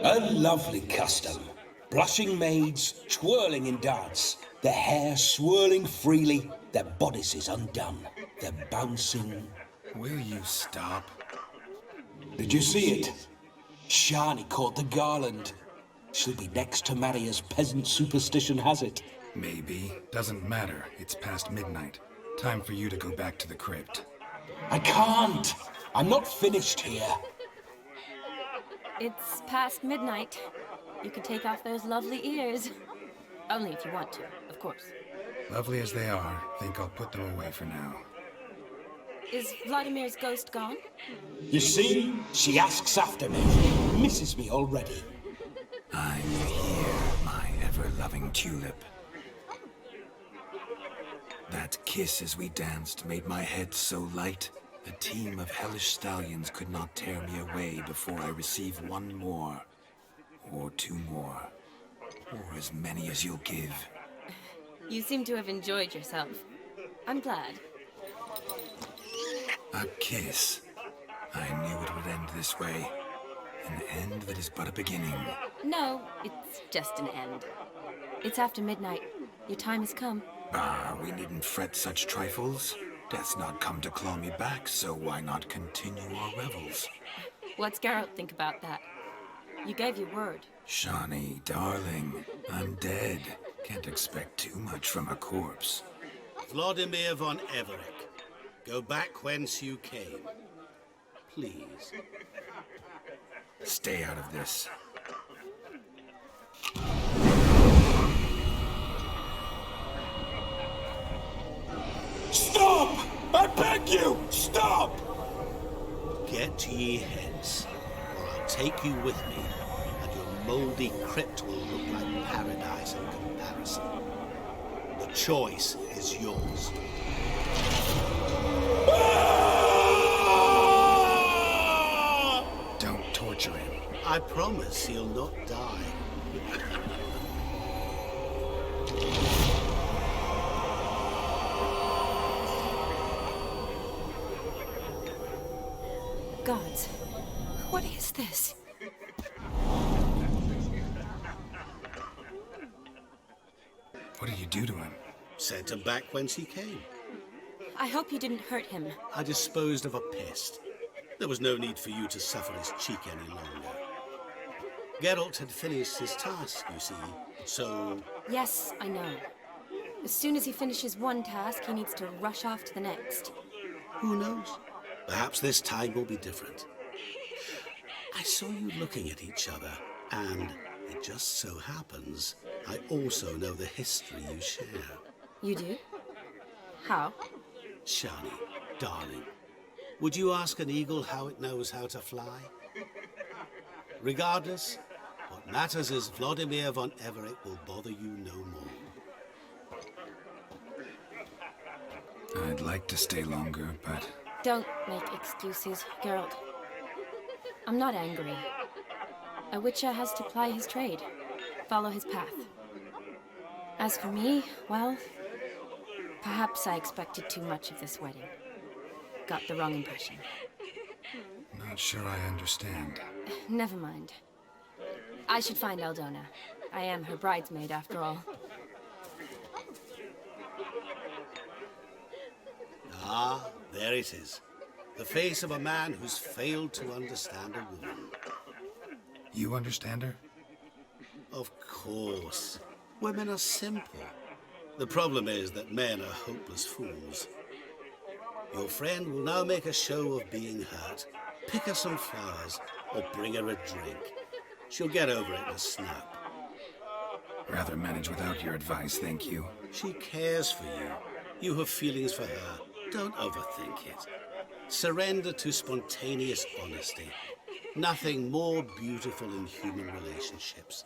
A lovely custom. Blushing maids twirling in dance, their hair swirling freely, their bodices undone, their bouncing. Will you stop? Did you see it? Shani caught the garland. She'll be next to marry as peasant superstition has it. Maybe. Doesn't matter. It's past midnight. Time for you to go back to the crypt. I can't. I'm not finished here. It's past midnight. You can take off those lovely ears. Only if you want to, of course. Lovely as they are, think I'll put them away for now. Is Vlodimir's ghost gone? You see, she asks after me. Misses me already. I'm here, my ever-loving tulip. That kiss as we danced made my head so light. A team of hellish stallions could not tear me away before I receive one more. Or two more. Or as many as you'll give. You seem to have enjoyed yourself. I'm glad. A kiss. I knew it would end this way. An end that is but a beginning. No, it's just an end. It's after midnight. Your time has come. Ah, we needn't fret such trifles. Death's not come to claw me back, so why not continue our revels? What's Geralt think about that? You gave your word. Shani, darling, I'm dead. Can't expect too much from a corpse. Vlodimir von Everec, go back whence you came. Please. Stay out of this. Stop! I beg you! Stop! Get ye hence, or I'll take you with me, and your mouldy crypt will look like paradise in comparison. The choice is yours. Don't torture him. I promise he'll not die. Gods, what is this? What did you do to him? Sent him back whence he came. I hope you didn't hurt him. I disposed of a pest. There was no need for you to suffer his cheek any longer. Geralt had finished his task, you see, so... Yes, I know. As soon as he finishes one task, he needs to rush off to the next. Who knows? Perhaps this time will be different. I saw you looking at each other, and it just so happens I also know the history you share. You do? How? Shani, darling, would you ask an eagle how it knows how to fly? Regardless, what matters is Vlodimir von Everec will bother you no more. I'd like to stay longer, but... Don't make excuses, Geralt. I'm not angry. A witcher has to ply his trade, follow his path. As for me, well, perhaps I expected too much of this wedding. Got the wrong impression. Not sure I understand. Never mind. I should find Aldona. I am her bridesmaid, after all. Ah, there it is. The face of a man who's failed to understand a woman. You understand her? Of course. Women are simple. The problem is that men are hopeless fools. Your friend will now make a show of being hurt, pick her some flowers, or bring her a drink. She'll get over it in a snap. Rather manage without your advice, thank you. She cares for you. You have feelings for her. Don't overthink it. Surrender to spontaneous honesty. Nothing more beautiful in human relationships.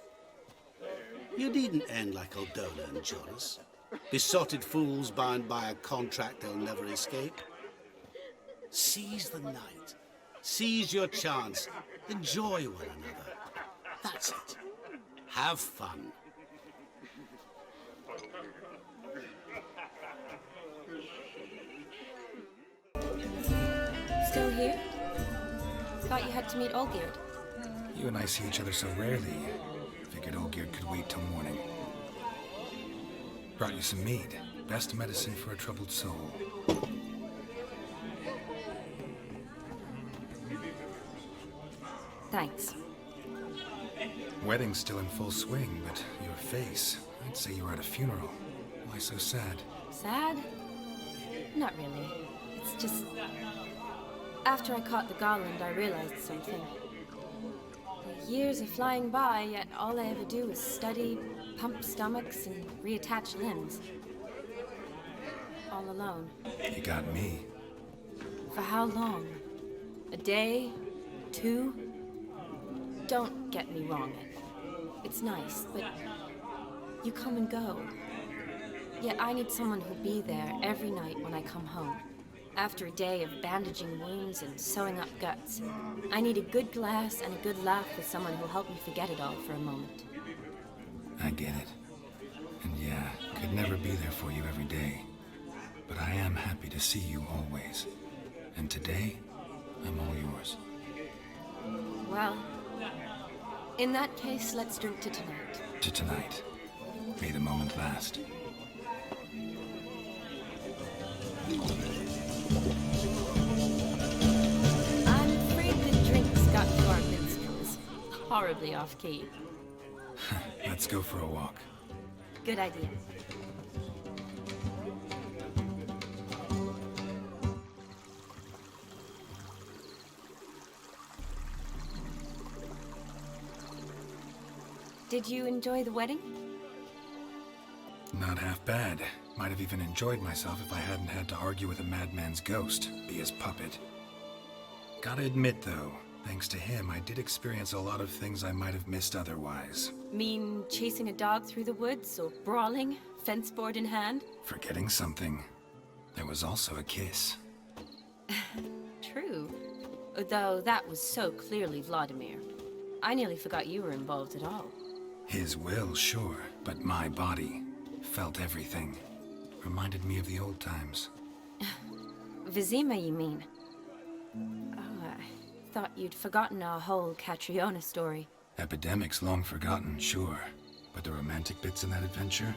You needn't end like Aldona and Jonas. Besotted fools bound by a contract they'll never escape. Seize the night. Seize your chance. Enjoy one another. That's it. Have fun. Still here? Thought you had to meet Olgierd. You and I see each other so rarely. Figured Olgierd could wait till morning. Brought you some mead. Best medicine for a troubled soul. Thanks. Wedding's still in full swing, but your face, I'd say you were at a funeral. Why so sad? Sad? Not really. It's just... After I caught the garland, I realized something. The years are flying by, yet all I ever do is study, pump stomachs, and reattach limbs. All alone. You got me. For how long? A day? 2? Don't get me wrong. It's nice, but you come and go. Yet I need someone who'll be there every night when I come home. After a day of bandaging wounds and sewing up guts, I need a good glass and a good laugh with someone who'll help me forget it all for a moment. I get it. And yeah, could never be there for you every day. But I am happy to see you always. And today, I'm all yours. Well, in that case, let's drink to tonight. To tonight. May the moment last. I'm afraid the drinks got to our minstrels. Horribly off-key. Let's go for a walk. Good idea. Did you enjoy the wedding? Not half bad. Might have even enjoyed myself if I hadn't had to argue with a madman's ghost, be his puppet. Gotta admit, though, thanks to him, I did experience a lot of things I might have missed otherwise. Mean chasing a dog through the woods, or brawling, fence board in hand? Forgetting something. There was also a kiss. True. Though that was so clearly Vlodimir. I nearly forgot you were involved at all. His will, sure, but my body felt everything. Reminded me of the old times. Vizima, you mean? Oh, I thought you'd forgotten our whole Catriona story. Epidemics long forgotten, sure. But the romantic bits in that adventure?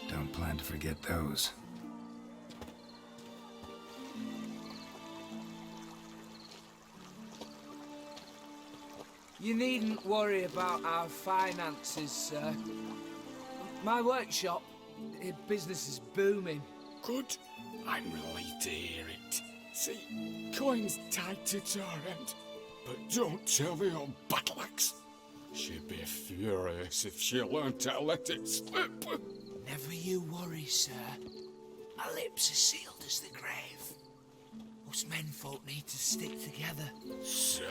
Don't plan to forget those. You needn't worry about our finances, sir. My workshop, business is booming. Good. I'm relieved to hear it. See, coin's tied to Torrent. But don't tell the old battle axe. She'd be furious if she learned to let it slip. Never you worry, sir. My lips are sealed as the grave. Us menfolk need to stick together. Sir.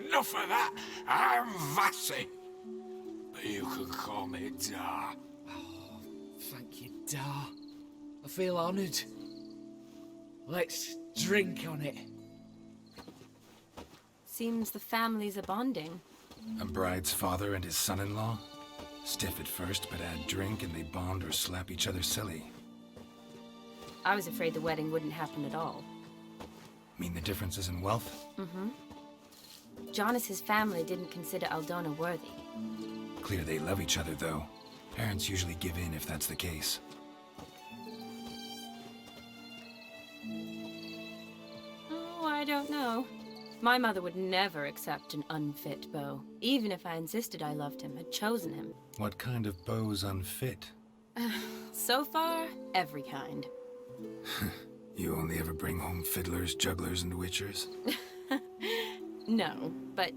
Enough of that. I'm Vassy. But you can call me Dar. Oh, thank you, Dar. I feel honoured. Let's drink on it. Seems the families are bonding. A bride's father and his son-in-law? Stiff at first, but add drink and they bond or slap each other silly. I was afraid the wedding wouldn't happen at all. Mean the differences in wealth? Mm-hmm. Jonas's family didn't consider Aldona worthy. Clear they love each other, though. Parents usually give in if that's the case. Oh, I don't know. My mother would never accept an unfit beau, even if I insisted I loved him, had chosen him. What kind of beau's unfit? So far, every kind. You only ever bring home fiddlers, jugglers, and witchers? No, but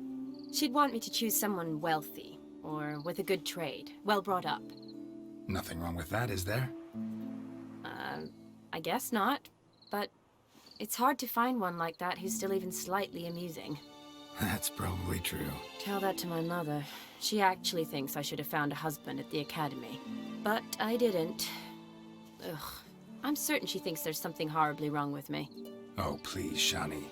she'd want me to choose someone wealthy, or with a good trade, well brought up. Nothing wrong with that, is there? I guess not, but it's hard to find one like that who's still even slightly amusing. That's probably true. Tell that to my mother. She actually thinks I should have found a husband at the academy. But I didn't. Ugh. I'm certain she thinks there's something horribly wrong with me. Oh, please, Shani.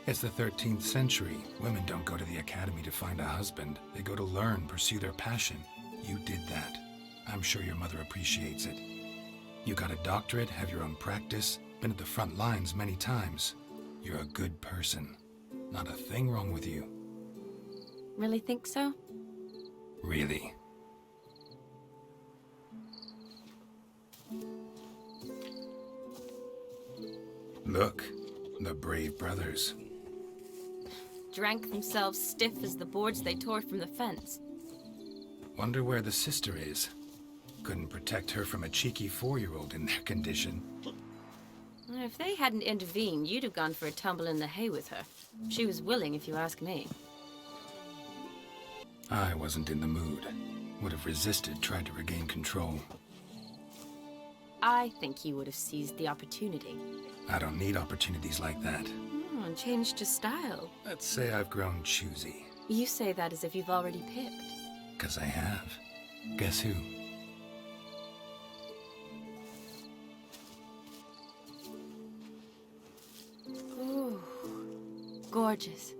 It's the 13th century. Women don't go to the academy to find a husband. They go to learn, pursue their passion. You did that. I'm sure your mother appreciates it. You got a doctorate, have your own practice, been at the front lines many times. You're a good person. Not a thing wrong with you. Really think so? Really. Look, the brave brothers. Drank themselves stiff as the boards they tore from the fence. Wonder where the sister is. Couldn't protect her from a cheeky 4-year-old in their condition. If they hadn't intervened, you'd have gone for a tumble in the hay with her. She was willing, if you ask me. I wasn't in the mood. Would have resisted, tried to regain control. I think you would have seized the opportunity. I don't need opportunities like that. And changed your style. Let's say I've grown choosy. You say that as if you've already picked. 'Cause I have. Guess who? Ooh, gorgeous.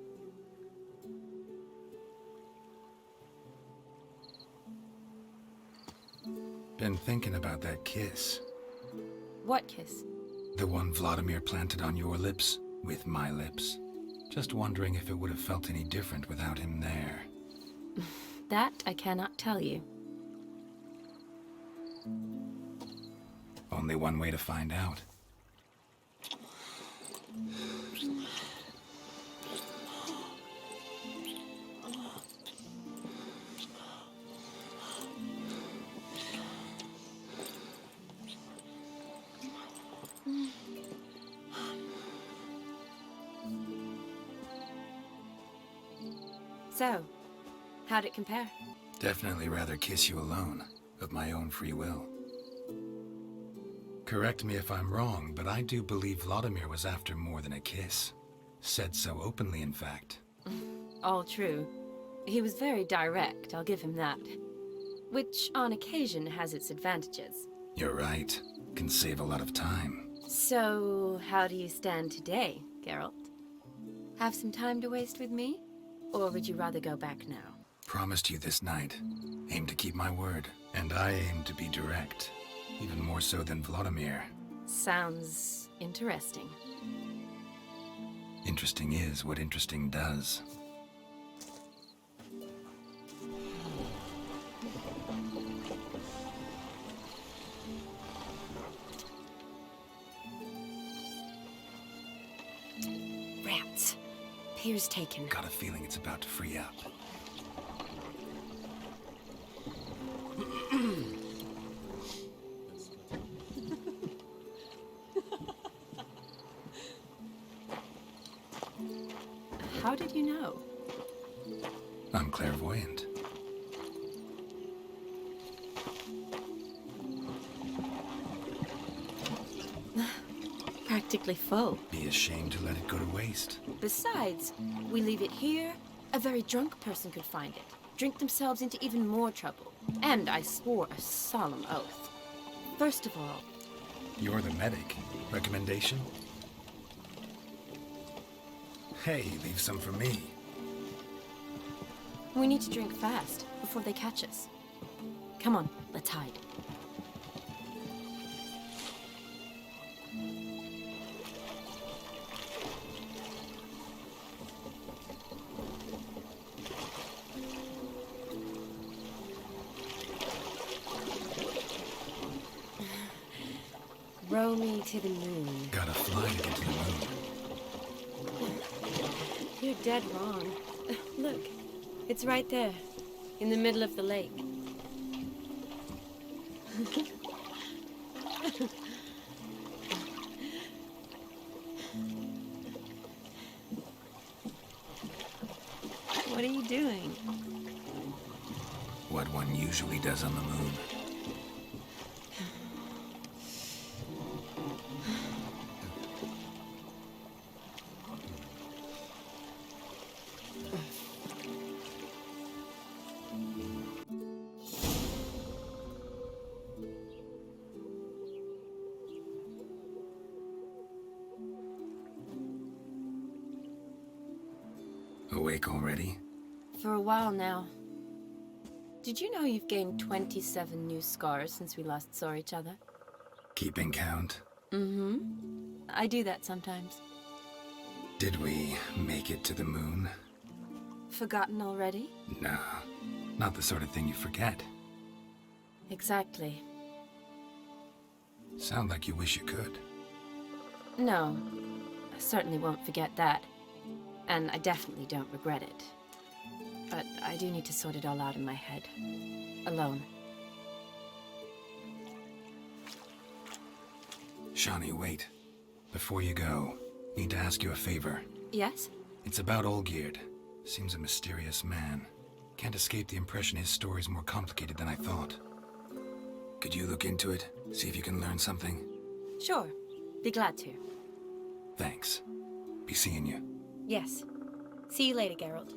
Been thinking about that kiss. What kiss? The one Vlodimir planted on your lips, with my lips. Just wondering if it would have felt any different without him there. That I cannot tell you. Only one way to find out. So, how'd it compare? Definitely rather kiss you alone, of my own free will. Correct me if I'm wrong, but I do believe Vlodimir was after more than a kiss. Said so openly, in fact. All true. He was very direct, I'll give him that. Which, on occasion, has its advantages. You're right. Can save a lot of time. So, how do you stand today, Geralt? Have some time to waste with me? Or would you rather go back now? Promised you this night. Aim to keep my word. And I aim to be direct. Even more so than Vlodimir. Sounds interesting. Interesting is what interesting does. Rats. Pier's taken. Got a feeling it's about to free up. How did you know? I'm clairvoyant. Practically full. Be ashamed to let it go to waste. Besides, we leave it here, a very drunk person could find it, drink themselves into even more trouble. And I swore a solemn oath. First of all... You're the medic. Recommendation? Hey, leave some for me. We need to drink fast, before they catch us. Come on, let's hide. Row me to the moon. Gotta fly to get to the moon. You're dead wrong. Look, it's right there, in the middle of the lake. What are you doing? What one usually does on the moon. Awake already? For a while now. Did you know you've gained 27 new scars since we last saw each other? Keeping count? Mm-hmm. I do that sometimes. Did we make it to the moon? Forgotten already? No, not the sort of thing you forget. Exactly. Sound like you wish you could. No, I certainly won't forget that. And I definitely don't regret it. But I do need to sort it all out in my head. Alone. Shawnee, wait. Before you go, need to ask you a favor. Yes? It's about Olgierd. Seems a mysterious man. Can't escape the impression his story's more complicated than I thought. Could you look into it? See if you can learn something? Sure. Be glad to. Thanks. Be seeing you. Yes. See you later, Geralt.